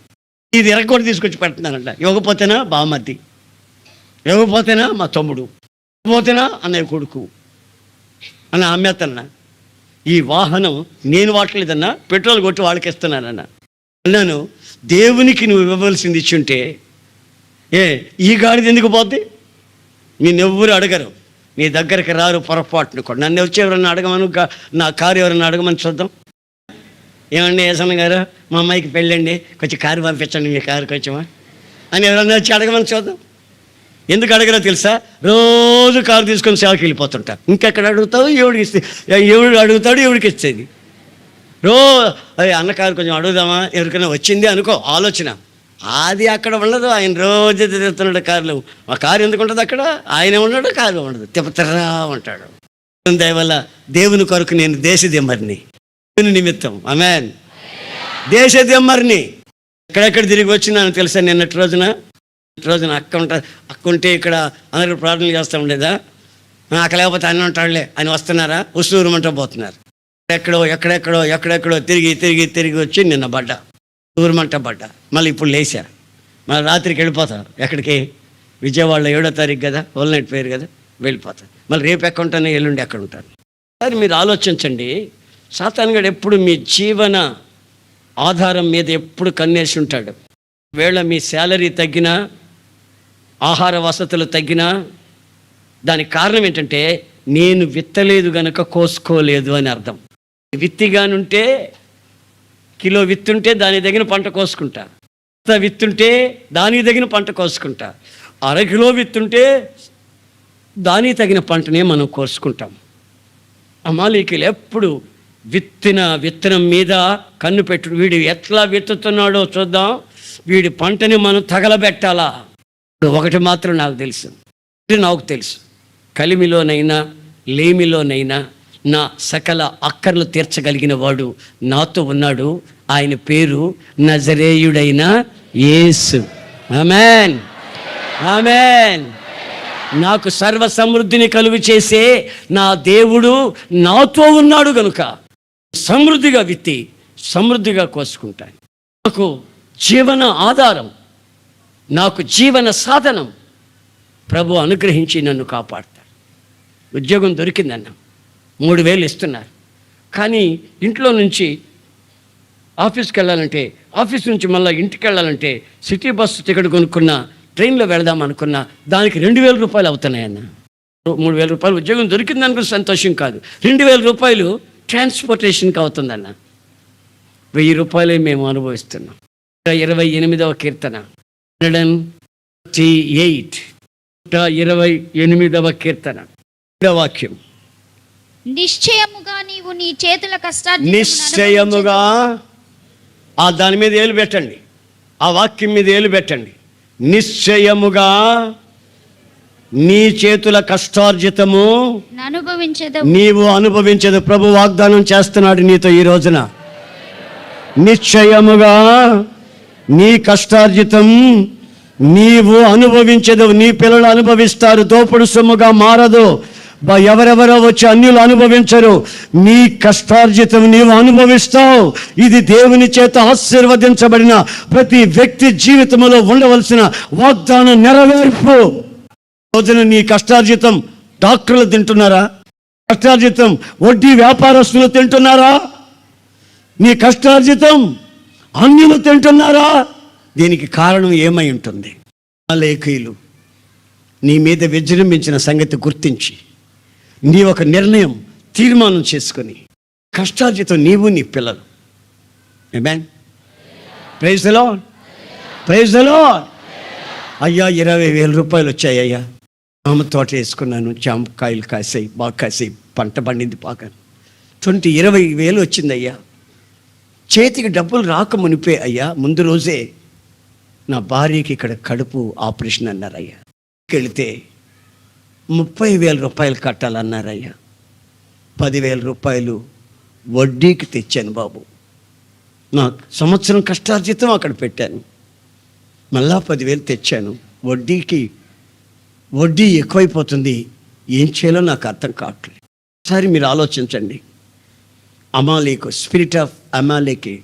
ఇది ఎరగొట్టి తీసుకొచ్చి పెడుతున్నారంట. ఇవ్వకపోతేనా బామ్మద్ది, ఇవ్వకపోతేనా మా తమ్ముడు, ఇవ్వకపోతేనా అన్నయ్య కొడుకు అన్న అమ్మేస్తానన్నా. ఈ వాహనం నేను వాడలేదన్నా, పెట్రోల్ కొట్టి వాళ్ళకి ఇస్తున్నానన్నా. అన్నాను, దేవునికి నువ్వు ఇవ్వవలసింది ఇచ్చుంటే ఈ గాడిద ఎందుకు పోద్ది? నేనెవ్వరు అడగరు, నీ దగ్గరికి రారు పొరపాటును కూడా. నన్ను వచ్చి ఎవరన్నా అడగమను, నా కారు ఎవరన్నా అడగమని చూద్దాం. ఏమండి ఏసన్న గారు, మా అమ్మాయికి పెళ్ళండి, కొంచెం కారు పంపించండి, మీ కారు కొంచెమా అని ఎవరన్నా వచ్చి అడగమని చూద్దాం. ఎందుకు అడగరో తెలుసా? రోజు కారు తీసుకొని సేవకి వెళ్ళిపోతుంటా. ఇంకెక్కడ అడుగుతావు? ఎవడికి ఇస్తే, ఎవడు అడుగుతాడు, ఎవడికి ఇచ్చేది. అన్న కారు కొంచెం అడుగుదామా, ఎవరికైనా వచ్చింది అనుకో ఆలోచన, అది అక్కడ ఉండదు. ఆయన రోజు తిరుగుతున్నాడు కారులో. ఆ కారు ఎందుకు ఉంటుంది అక్కడ? ఆయన ఉన్నాడు, కారు ఉండదు, తిప్పతిరా ఉంటాడు. దయవల్ల దేవుని కొరకు నేను దేశదిమ్మరిని, దేవుని నిమిత్తం. ఆమేన్. దేశదిమ్మరిని ఎక్కడెక్కడ తిరిగి వచ్చినాను తెలుసా? నిన్నటి రోజున అక్క ఉంటే ఇక్కడ అందరూ ప్రార్థనలు చేస్తూ ఉండేదా? అక్కడ లేకపోతే అన్న ఉంటాడులే అని వస్తున్నారా, ఉసూరుమంటూ పోతున్నారు. ఎక్కడెక్కడో తిరిగి వచ్చి నిన్న పడ్డా, ఊరుమంట పడ్డా. మళ్ళీ ఇప్పుడు లేచా, మళ్ళీ రాత్రికి వెళ్ళిపోతాను. ఎక్కడికి? విజయవాడలో 7వ తారీఖు కదా, హోల్ నైట్ పేరు కదా, వెళ్ళిపోతాను. మళ్ళీ రేపు ఎక్కడ ఉంటాను, ఎల్లుండి ఎక్కడ ఉంటాను. సరే మీరు ఆలోచించండి, సాతాను గాడు ఎప్పుడు మీ జీవన ఆధారం మీద ఎప్పుడు కన్నేసి ఉంటాడు. వేళ మీ శాలరీ తగ్గినా, ఆహార వసతులు తగ్గినా దానికి కారణం ఏంటంటే నేను విత్తలేదు గనక కోసుకోలేదు అని అర్థం. విత్తిగానుంటే కిలో విత్తుంటే దానికి తగిన పంట కోసుకుంటా, విత్తుంటే దానికి తగిన పంట కోసుకుంటా, 1/2 కిలో విత్తుంటే దానికి తగిన పంటనే మనం కోసుకుంటాం. అమాలీకులు ఎప్పుడు విత్తనం మీద కన్ను పెట్టు. వీడు ఎట్లా విత్తుతున్నాడో చూద్దాం, వీడి పంటని మనం తగలబెట్టాలా. ఒకటి మాత్రం నాకు తెలుసు, కలిమిలోనైనా లేమిలోనైనా నా సకల అక్కర్లు తీర్చగలిగిన వాడు నాతో ఉన్నాడు. ఆయన పేరు నజరేయుడైన యేసు. ఆమేన్, ఆమేన్. నాకు సర్వ సమృద్ధిని కలుగు చేసే నా దేవుడు నాతో ఉన్నాడు గనుక సమృద్ధిగా విత్తి సమృద్ధిగా కోసుకుంటాను. నాకు జీవన ఆధారం, నాకు జీవన సాధనం ప్రభు అనుగ్రహించి నన్ను కాపాడతాడు. ఉద్యోగం దొరికిందన్న, 3,000 ఇస్తున్నారు. కానీ ఇంట్లో నుంచి ఆఫీస్కి వెళ్ళాలంటే, ఆఫీస్ నుంచి మళ్ళీ ఇంటికి వెళ్ళాలంటే సిటీ బస్సు టికెట్ కొనుక్కున్నా, ట్రైన్లో వెళదాం అనుకున్నా దానికి 2,000 రూపాయలు అవుతున్నాయన్న. 3,000 రూపాయలు ఉద్యోగం దొరికిందనుకుని సంతోషం కాదు, 2,000 రూపాయలు ట్రాన్స్పోర్టేషన్కి అవుతుందన్న. 1,000 రూపాయలే మేము అనుభవిస్తున్నాం. 28వ కీర్తన 128, 128వ కీర్తన వాక్యం. నిశ్చయముగా నీవు నీ చేతుల కష్టార్జితమును నిశ్చయముగా, దాని మీద ఏలు పెట్టండి, ఆ వాక్యం మీద ఏలు పెట్టండి. నిశ్చయముగా నీ చేతుల కష్టార్జితము నీవు అనుభవించదు. ప్రభు వాగ్దానం చేస్తున్నాడు నీతో ఈ రోజున. నిశ్చయముగా నీ కష్టార్జితం నీవు అనుభవించదు, నీ పిల్లలు అనుభవిస్తారు. దోపుడు సొమ్ముగా మారదు. ఎవరెవరో వచ్చి అన్యులు అనుభవించరు, నీ కష్టార్జితం నీవు అనుభవిస్తావు. ఇది దేవుని చేత ఆశీర్వదించబడిన ప్రతి వ్యక్తి జీవితంలో ఉండవలసిన వాగ్దాన నెరవేర్పు. రోజున నీ కష్టార్జితం డాక్టర్లు తింటున్నారా? కష్టార్జితం వడ్డీ వ్యాపారస్తులు తింటున్నారా? నీ కష్టార్జితం అన్యులు తింటున్నారా? దీనికి కారణం ఏమై ఉంటుంది? అమాలేకీయులు నీ మీద విజృంభించిన సంగతి గుర్తించి నీ ఒక నిర్ణయం, తీర్మానం చేసుకొని కష్టార్జితం నీవు నీ పిల్లలు. Amen. Praise the Lord, praise the Lord. అయ్యా 20,000 రూపాయలు వచ్చాయి అయ్యా, జామ తోట వేసుకున్నాను, జామకాయలు కాసాయి, బాగా కాసాయి, పంట పండింది బాగా. 20,000 వచ్చింది అయ్యా. చేతికి డబ్బులు రాక మునిపే అయ్యా, ముందు రోజే నా భార్యకి ఇక్కడ కడుపు ఆపరేషన్ అన్నారయ్యా. వెళితే 30,000 రూపాయలు కట్టాలన్నారయ్యా. 10,000 రూపాయలు వడ్డీకి తెచ్చాను బాబు. నా సంవత్సరం కష్టార్జితం అక్కడ పెట్టాను, మళ్ళా 10,000 తెచ్చాను. వడ్డీ ఎక్కువైపోతుంది, ఏం చేయాలో నాకు అర్థం కావట్లేదు. ఒకసారి మీరు ఆలోచించండి. అమాలేకు, స్పిరిట్ ఆఫ్ అమాలేకి,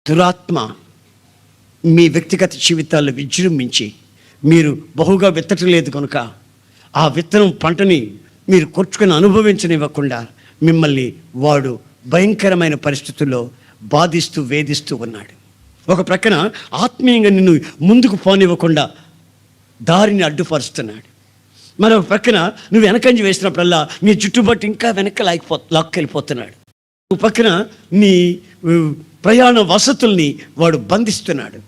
దురాత్మ మీ వ్యక్తిగత జీవితాల్లో విజృంభించి మీరు బహుగా విత్తటం లేదు కనుక ఆ విత్తనం పంటని మీరు కొట్టుకుని అనుభవించనివ్వకుండా మిమ్మల్ని వాడు భయంకరమైన పరిస్థితుల్లో బాధిస్తూ వేధిస్తూ ఉన్నాడు. ఒక ప్రక్కన ఆత్మీయంగా నిన్ను ముందుకు పోనివ్వకుండా దారిని అడ్డుపరుస్తున్నాడు. మరొక ప్రక్కన నువ్వు వెనకంజి వేసినప్పుడల్లా నీ చుట్టుబట్టి ఇంకా వెనక్కి లాక్కెళ్ళిపోతున్నాడు. ఒక పక్కన నీ ప్రయాణ వసతుల్ని వాడు బంధిస్తున్నాడు.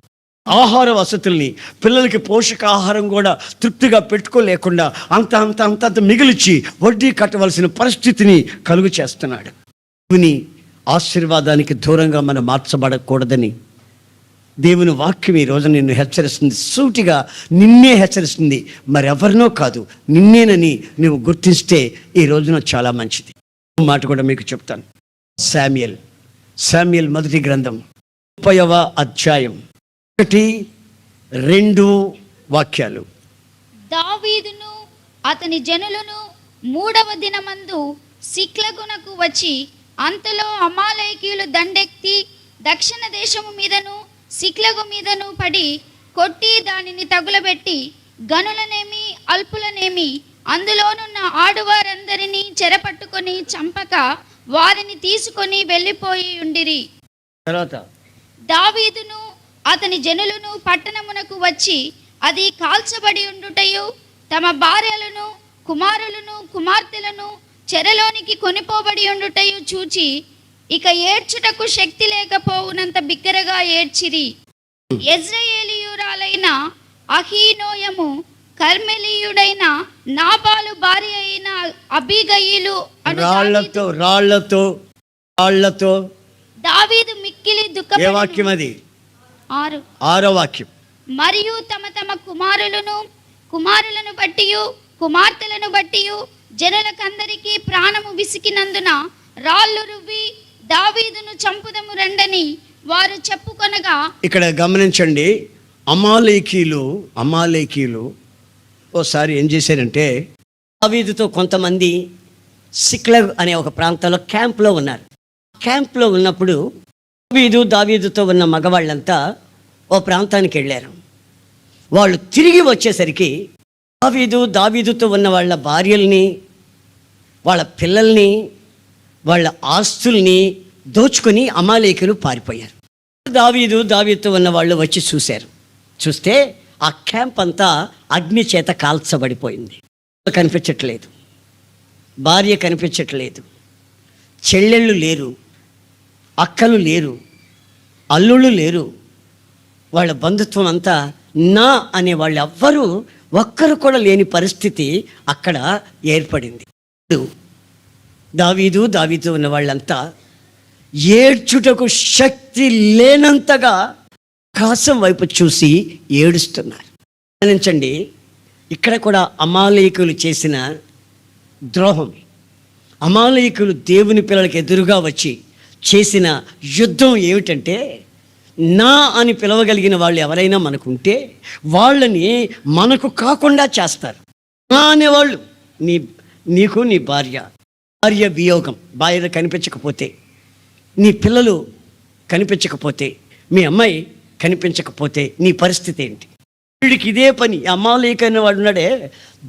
ఆహార వసతుల్ని, పిల్లలకి పోషకాహారం కూడా తృప్తిగా పెట్టుకోలేకుండా అంత మిగిల్చి వడ్డీ కట్టవలసిన పరిస్థితిని కలుగు చేస్తున్నాడు. దేవుని ఆశీర్వాదానికి దూరంగా మనం మార్చబడకూడదని దేవుని వాక్యం ఈ రోజు నిన్ను హెచ్చరిస్తుంది. సూటిగా నిన్నే హెచ్చరిస్తుంది, మరెవరినో కాదు, నిన్నేనని నువ్వు గుర్తిస్తే ఈ రోజున చాలా మంచిది. మాట కూడా మీకు చెప్తాను. శామ్యూయల్ మొదటి గ్రంథం 30వ అధ్యాయం 1-2 వాక్యాలు. దావీదును అతని జనులను మూడవ దినమందు సిక్లగునకు వచ్చి అంతలో అమాలేకీయులు దండెత్తి దక్షిణ దేశము మీదను సిక్లగు మీదను పడి కొట్టి దానిని తగులబెట్టి గనులనేమి అల్పులనేమి అందులోనున్న ఆడువారందరినీ చెరపట్టుకొని చంపక వారిని తీసుకొని వెళ్ళిపోయి ఉండిరి. తర్వాత దావీదును అతని జనులను పట్టణమునకు వచ్చి అది కాల్చబడి ఉండుటయు తమ భార్యలను కుమారులను కుమార్తెలను చెరలోనికి కొనిపోబడి ఉండుటయు చూచి ఇక ఏడ్చుటకు శక్తి లేకపోవునంత బిగ్గరగా ఏడ్చిరి. యెజ్రెయేలీయురాలైన అహీనోయము కర్మెలీయుడైన నాబాలు భార్య అయిన అబీగయీలు అను రాళ్లతో దావీదు మిక్కిలి ఏ వాక్యం అది? 6 6వ వాక్యం. మరియు తమ తమ కుమారులను బట్టియు కుమార్తెలను బట్టియు జనులకందరికీ ప్రాణము విసికినందున రాళ్ళు రువ్వి దావీదును చంపుదము రండని వారు చెప్పుకొనగా, ఇక్కడ గమనించండి, అమాలేకీలు ఓసారి ఏం చేశారంటే దావీదుతో కొంతమంది సిక్లగ్ అనే ఒక ప్రాంతంలో క్యాంప్లో ఉన్నారు. క్యాంప్లో ఉన్నప్పుడు దావీదుతో ఉన్న మగవాళ్ళంతా ఓ ప్రాంతానికి వెళ్ళారు. వాళ్ళు తిరిగి వచ్చేసరికి దావీదుతో ఉన్న వాళ్ళ భార్యల్ని, వాళ్ళ పిల్లల్ని, వాళ్ళ ఆస్తుల్ని దోచుకొని అమాలేకీయులు పారిపోయారు. దావీదుతో ఉన్న వాళ్ళు వచ్చి చూస్తే ఆ క్యాంప్ అంతా అగ్ని చేత కాల్చబడిపోయింది. కనిపించట్లేదు, భార్య కనిపించట్లేదు, చెల్లెళ్ళు లేరు, అక్కలు లేరు, అల్లుళ్ళు లేరు. వాళ్ళ బంధుత్వం అంతా నా అనే వాళ్ళు ఎవ్వరూ ఒక్కరు కూడా లేని పరిస్థితి అక్కడ ఏర్పడింది. దావీదు ఉన్న వాళ్ళంతా ఏడ్చుటకు శక్తి లేనంతగా ఆకాశం వైపు చూసి ఏడుస్తున్నారు. గమనించండి, ఇక్కడ కూడా అమాలేకీయులు చేసిన ద్రోహం, అమాలేకీయులు దేవుని పిల్లలకి ఎదురుగా వచ్చి చేసిన యుద్ధం ఏమిటంటే, నా అని పిలవగలిగిన వాళ్ళు ఎవరైనా మనకుంటే వాళ్ళని మనకు కాకుండా చేస్తారు. నా అనేవాళ్ళు నీకు నీ భార్య వియోగం, భార్య కనిపించకపోతే, నీ పిల్లలు కనిపించకపోతే, మీ అమ్మాయి కనిపించకపోతే నీ పరిస్థితి ఏంటి? వీడికి ఇదే పని. అమాలేకైన వాడు ఉన్నాడే,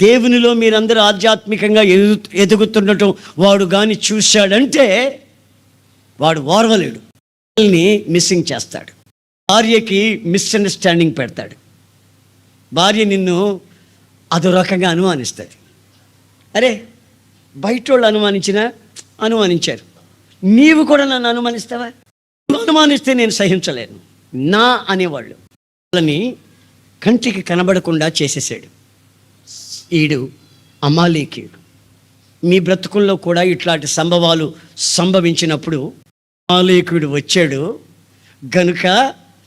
దేవునిలో మీరందరూ ఆధ్యాత్మికంగా ఎదుగుతుండటం వాడు కానీ చూశాడంటే వాడు ఓర్వలేడు, మిస్సింగ్ చేస్తాడు, భార్యకి మిస్అండర్స్టాండింగ్ పెడతాడు, భార్య నిన్ను అదో రకంగా అనుమానిస్తుంది. అరే బయట వాళ్ళు అనుమానించారు, నీవు కూడా నన్ను అనుమానిస్తావా? అనుమానిస్తే నేను సహించలేను. నా అనేవాళ్ళు వాళ్ళని కంటికి కనబడకుండా చేసేసాడు. ఈడు అమాలేకీయుడు. మీ బ్రతుకుల్లో కూడా ఇట్లాంటి సంభవాలు సంభవించినప్పుడు అమాలేకీయుడు వచ్చాడు గనుక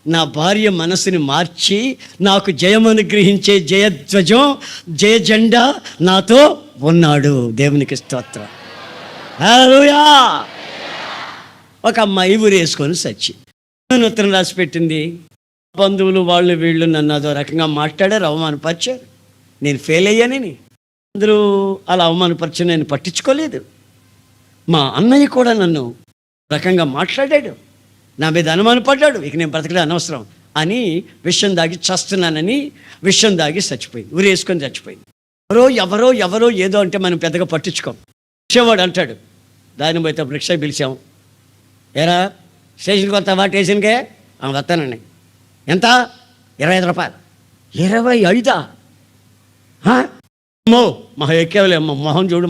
నా భార్య మనసుని మార్చి నాకు జయమనుగ్రహించే జయధ్వజం, జయ జెండా నాతో ఉన్నాడు. దేవునికి స్తోత్రం. హల్లెలూయా. ఒక అమ్మాయి ఊరేసుకొని సచ్చి ఉత్తరం రాసి పెట్టింది. బంధువులు వాళ్ళు వీళ్ళు నన్ను అదో రకంగా మాట్లాడారు, అవమానపరిచారు. నేను ఫెయిల్ అయ్యానని అందరూ అలా అవమానపరిచి నేను పట్టించుకోలేదు. మా అన్నయ్య కూడా నన్ను రకంగా మాట్లాడాడు, నా మీద అనుమానపడ్డాడు, ఇక నేను బ్రతకడం అనవసరం అని విషం దాగి చస్తున్నానని విషం దాగి చచ్చిపోయింది, ఊరేసుకొని చచ్చిపోయింది. ఎవరో ఏదో అంటే మనం పెద్దగా పట్టించుకోం. రిక్షావాడు అంటాడు, దాన్ని పోతే రిక్షా పిలిచాం, ఎరా స్టేషన్కి వస్తావా? స్టేషన్కే వస్తానండి. ఎంత? 25 రూపాయలు. 25? అమ్మో మహా ఎక్కేవలే అమ్మ, మొహం చూడు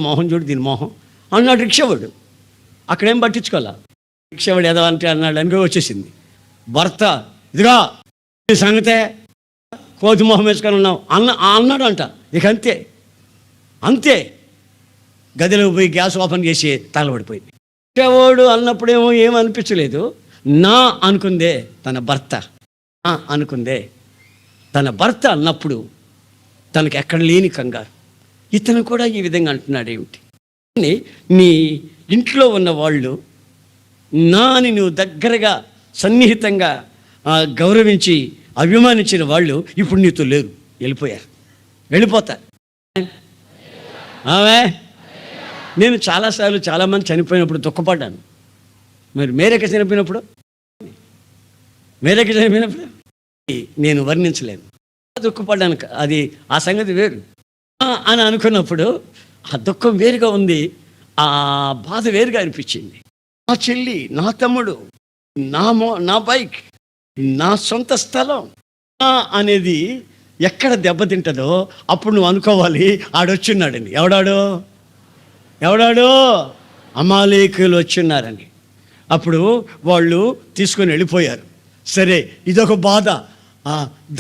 దీని మొహం అన్నాడు రిక్షావాడు. అక్కడేం పట్టించుకోవాలా. రిక్షావాడు ఏదో అంటే అన్నాడు అనుకో వచ్చేసింది. భర్త ఇదిగా సంగతే కోతి మొహం వేసుకొని ఉన్నావు అన్నాడు అంట. ఇక అంతే గదిలో పోయి గ్యాస్ ఓపెన్ చేసి తగలబడిపోయింది. రిక్షావాడు అన్నప్పుడేమో ఏమనిపించలేదు. నా అనుకుందే తన భర్త అన్నప్పుడు తనకు ఎక్కడ లేని కంగారు. ఇతను కూడా ఈ విధంగా అంటున్నాడు ఏమిటి? నీ ఇంట్లో ఉన్న వాళ్ళు నాని నువ్వు దగ్గరగా సన్నిహితంగా గౌరవించి అభిమానించిన వాళ్ళు ఇప్పుడు నీతో లేరు, వెళ్ళిపోతారు. ఆమె నేను చాలాసార్లు చాలామంది చనిపోయినప్పుడు దుఃఖపడ్డాను. మరి మేరేక చనిపోయినప్పుడు నేను వర్ణించలేను, దుఃఖపడ్డాను. అది ఆ సంగతి వేరు అని అనుకున్నప్పుడు ఆ దుఃఖం వేరుగా ఉంది, ఆ బాధ వేరుగా అనిపించింది. నా చెల్లి, నా తమ్ముడు, నా బైక్, నా సొంత స్థలం అనేది ఎక్కడ దెబ్బతింటుందో అప్పుడు నువ్వు అనుకోవాలి ఆడొచ్చున్నాడని. ఎవడాడు అమాలేకులు వచ్చున్నారని. అప్పుడు వాళ్ళు తీసుకొని వెళ్ళిపోయారు. సరే, ఇదొక బాధ.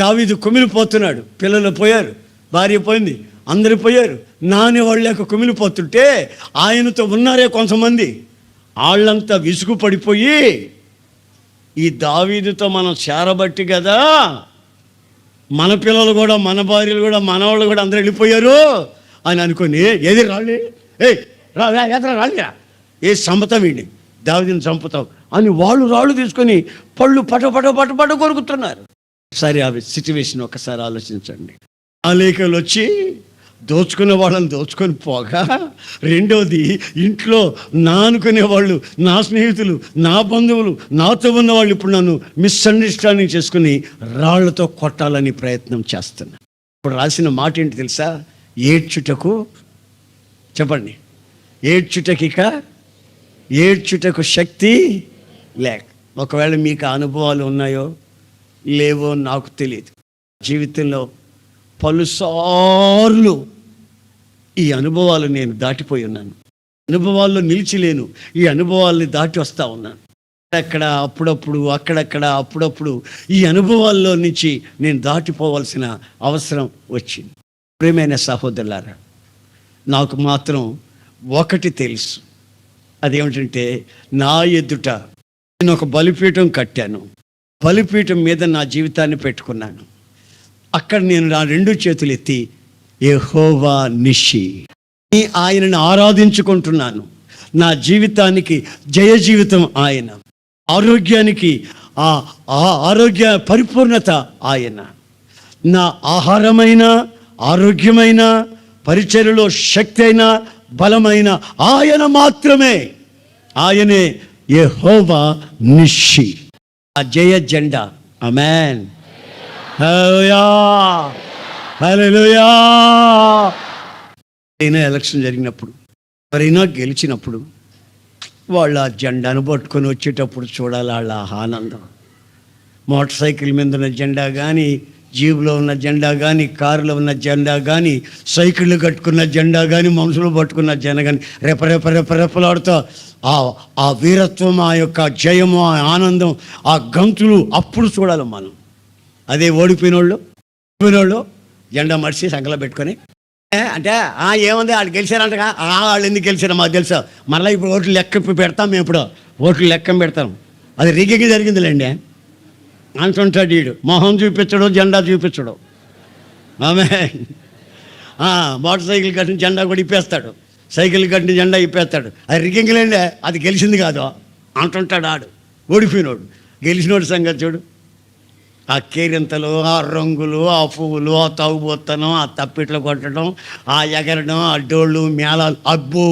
దావీదు కుమిలిపోతున్నాడు, పిల్లలు పోయారు, భార్య పోయింది, అందరు పోయారు. నాని వాళ్ళు లేక కుమిలిపోతుంటే ఆయనతో ఉన్నారే కొంతమంది, వాళ్ళంతా విసుగు పడిపోయి ఈ దావీదుతో మనం చేరబట్టి కదా మన పిల్లలు కూడా, మన భార్యలు కూడా, మన వాళ్ళు కూడా అందరూ వెళ్ళిపోయారు అని అనుకుని, ఏది రాళ్ళే, రాళ్ళే, ఏ చంపుతాం వీడిని, దావీదుని చంపుతాం అని వాళ్ళు రాళ్ళు తీసుకొని పళ్ళు పట కొరుకుతున్నారు. సరే, ఆ సిచ్యువేషన్ ఒకసారి ఆలోచించండి. అమాలేకులు వచ్చి దోచుకునే వాళ్ళని దోచుకొని పోగా, రెండోది ఇంట్లో నా అనుకునే వాళ్ళు, నా స్నేహితులు, నా బంధువులు, నాతో ఉన్న వాళ్ళు ఇప్పుడు నన్ను మిస్అండర్స్టాండింగ్ చేసుకుని రాళ్లతో కొట్టాలని ప్రయత్నం చేస్తున్నా. ఇప్పుడు రాసిన మాట ఏంటి తెలుసా? ఏడ్చుటకు, చెప్పండి, ఏడ్చుటకు శక్తి లేక. ఒకవేళ మీకు అనుభవాలు ఉన్నాయో లేవో నాకు తెలియదు. జీవితంలో పలుసార్లు ఈ అనుభవాలు నేను దాటిపోయి ఉన్నాను, అనుభవాల్లో నిలిచిలేను, ఈ అనుభవాల్ని దాటి వస్తూ ఉన్నాను. అప్పుడప్పుడు ఈ అనుభవాల్లో నుంచి నేను దాటిపోవాల్సిన అవసరం వచ్చింది. ప్రియమైన సహోదరులారా, నాకు మాత్రం ఒకటి తెలుసు, అదేమిటంటే నా ఎదుట నేను ఒక బలిపీఠం కట్టాను, బలిపీఠం మీద నా జీవితాన్ని పెట్టుకున్నాను. అక్కడ నేను నా రెండు చేతులు ఎత్తి యెహోవా నిషి, ఆయనను ఆరాధించుకుంటున్నాను. నా జీవితానికి జయ జీవితం ఆయన, ఆరోగ్యానికి ఆరోగ్య పరిపూర్ణత ఆయన, నా ఆహారమైన, ఆరోగ్యమైన, పరిచర్యలో శక్తి అయిన, బలమైన ఆయన మాత్రమే. ఆయనే యెహోవా నిషి, ఆ జయ జెండా. ఆమేన్, హల్లెలూయా, హల్లెలూయా. అయినా ఎలక్షన్ జరిగినప్పుడు, ఎవరైనా గెలిచినప్పుడు వాళ్ళు ఆ జెండాను పట్టుకొని వచ్చేటప్పుడు చూడాలి వాళ్ళ ఆనందం. మోటార్ సైకిల్ మీద ఉన్న జెండా కానీ, జీబులో ఉన్న జెండా కానీ, కారులో ఉన్న జెండా కానీ, సైకిళ్ళు కట్టుకున్న జెండా కానీ, మనుషులు పట్టుకున్న జెండా కానీ రెపరెపలాడుతూ ఆ వీరత్వం, ఆ యొక్క జయము, ఆ ఆనందం, ఆ గంతులు అప్పుడు చూడాలి మనం. అదే ఓడిపోయినోళ్ళు జెండా మడిచి సంకలో పెట్టుకొని అంటే ఏముంది వాళ్ళు గెలిచారంటగా, వాళ్ళు ఎందుకు గెలిచారో మాకు తెలుసా, మళ్ళీ ఇప్పుడు ఓట్లు లెక్క పెడతాం, మేము ఇప్పుడు ఓట్లు లెక్క పెడతాం. అది రిగ్గింగ్ జరిగిందిలేండి అంటుంటాడు వీడు. మొహం చూపించడు, జెండా చూపించడు. ఆమె మోటార్ సైకిల్ కట్టిన జెండా కూడా ఇప్పేస్తాడు, సైకిల్ కట్టిన జెండా ఇప్పేస్తాడు. అది రిగ్గింగ్లేండి, అది గెలిచింది కాదు అంటుంటాడు ఆడు. ఓడిపోయినోడు. గెలిచినోడు సంగతి చూడు, ఆ కేరింతలు, ఆ రంగులు, ఆ పువ్వులు, ఆ తాగుబోత్తనం, ఆ తప్పిట్లు కొట్టడం, ఆ ఎగరడం, ఆ డోళ్ళు మేళాలు, అబ్బో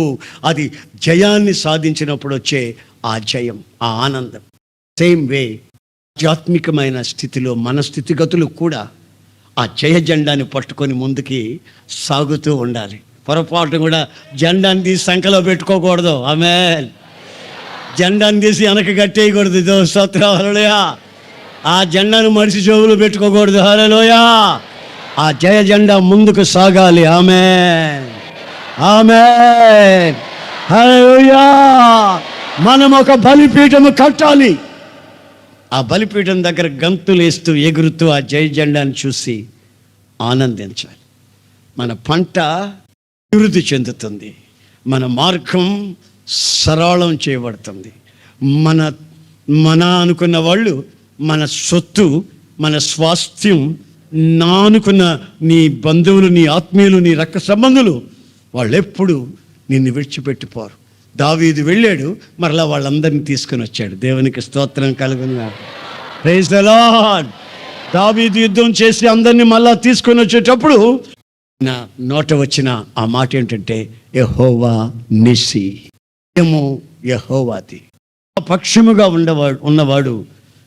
అది జయాన్ని సాధించినప్పుడు వచ్చే ఆ జయం, ఆ ఆనందం. సేమ్ వే ఆధ్యాత్మికమైన స్థితిలో మన స్థితిగతులు కూడా ఆ జయ జెండాని పట్టుకొని ముందుకి సాగుతూ ఉండాలి. పొరపాటు కూడా జెండాని తీసి సంఖలో పెట్టుకోకూడదు. ఆమేన్. జెండాని తీసి వెనక కట్టేయకూడదు. ఇదో స్తోత్రం, హల్లెలూయా. ఆ జెండాను మనిషి చెవులు పెట్టుకోకూడదు. హల్లెలూయా. ఆ జయ జెండా ముందుకు సాగాలి. ఆమేన్, ఆమేన్, హల్లెలూయా. మనం ఒక బలిపీఠము కట్టాలి. ఆ బలిపీఠం దగ్గర గంతులు వేస్తూ, ఎగురుతూ ఆ జయ జెండాను చూసి ఆనందించాలి. మన పంట అభివృద్ధి చెందుతుంది, మన మార్గం సరళం చేయబడుతుంది. మన అనుకున్న వాళ్ళు, మన సొత్తు, మన స్వాస్థ్యం, నా అనుకున్న నీ బంధువులు, నీ ఆత్మీయులు, నీ రక్త సంబంధులు, వాళ్ళు ఎప్పుడు నిన్ను విడిచిపెట్టిపోరు. దావీదు వెళ్ళాడు, మరలా వాళ్ళందరినీ తీసుకొని వచ్చాడు. దేవునికి స్తోత్రం కలుగును. Praise the lord. దావీదు యుద్ధం చేసి అందరినీ మళ్ళా తీసుకొని వచ్చేటప్పుడు నా నోట వచ్చిన ఆ మాట ఏంటంటే యెహోవా నిస్సి, ఏమో యెహోవాది. పక్షముగా ఉన్నవాడు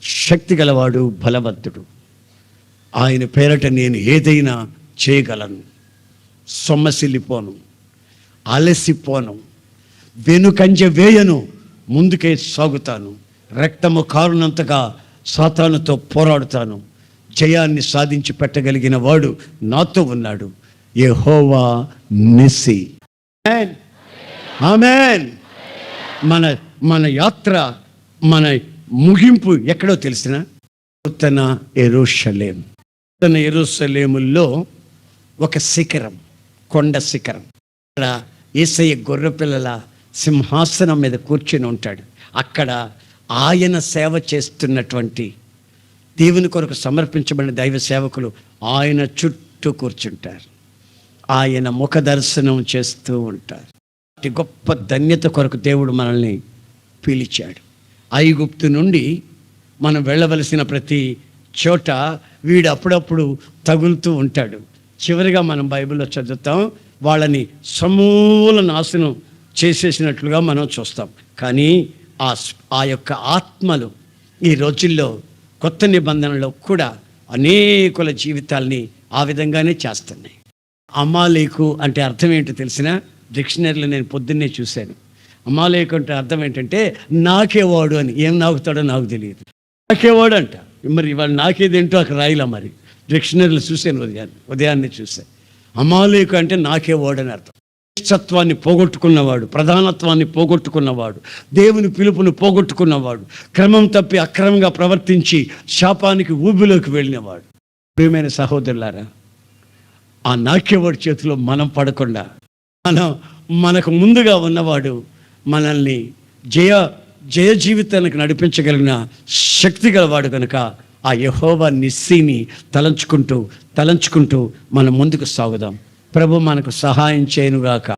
శక్తి గలవాడు, బలవంతుడు. ఆయన పేరట నేను ఏదైనా చేయగలను. సొమ్మసిల్లిపోను, అలసిపోను, వెనుకంజ వేయను, ముందుకే సాగుతాను. రక్తము కారునంతగా సాతానుతో పోరాడుతాను. జయాన్ని సాధించి పెట్టగలిగిన వాడు నాతో ఉన్నాడు. యెహోవా నిస్సి. ఆమేన్. మన యాత్ర, మన ముగింపు ఎక్కడో తెలిసిన నూతన యెరూషలేము. నూతన యెరూషలేములో ఒక శిఖరం, కొండ శిఖరం. అక్కడ యేసయ్య గొర్రెపిల్లల సింహాసనం మీద కూర్చుని ఉంటాడు. అక్కడ ఆయన సేవ చేస్తున్నటువంటి, దేవుని కొరకు సమర్పించబడిన దైవ సేవకులు ఆయన చుట్టూ కూర్చుంటారు. ఆయన ముఖ దర్శనం చేస్తూ ఉంటారు. అతి గొప్ప ధన్యత కొరకు దేవుడు మనల్ని పిలిచాడు. ఐగుప్తు నుండి మనం వెళ్ళవలసిన ప్రతి చోట వీడు అప్పుడప్పుడు తగులుతూ ఉంటాడు. చివరిగా మనం బైబిల్లో చదువుతాం, వాళ్ళని సమూల నాశనం చేసేసినట్లుగా మనం చూస్తాం. కానీ ఆ యొక్క ఆత్మలు ఈ రోజుల్లో కొత్త నిబంధనలో కూడా అనేకుల జీవితాల్ని ఆ విధంగానే చేస్తున్నాయి. అమాలేకు అంటే అర్థం ఏంటో తెలిసిన డిక్షనరీలో నేను పొద్దున్నే చూశాను. అమాలేకు అంటే అర్థం ఏంటంటే నాకేవాడు అని. ఏం నాకుతాడో నాకు తెలియదు. నాకేవాడు అంట. మరి ఇవాళ నాకేదేంటో అక్కడ రాయిలా, మరి డిక్షనరీలో చూశాను, ఉదయాన్నే చూశాను. అమాలేకు అంటే నాకేవాడు అని అర్థం. శ్రేష్ఠత్వాన్ని పోగొట్టుకున్నవాడు, ప్రధానత్వాన్ని పోగొట్టుకున్నవాడు, దేవుని పిలుపును పోగొట్టుకున్నవాడు, క్రమం తప్పి అక్రమంగా ప్రవర్తించి శాపానికి ఊబిలోకి వెళ్ళినవాడు. ప్రియమైన సహోదరులారా, ఆ నాకేవాడి చేతిలో మనం పడకుండా మనకు ముందుగా ఉన్నవాడు మనల్ని జయ జీవితానికి నడిపించగలిగిన శక్తి గలవాడు కనుక ఆ యెహోవా నిస్సిని తలంచుకుంటూ మనం ముందుకు సాగుదాం. ప్రభు మనకు సహాయం చేయనుగాక.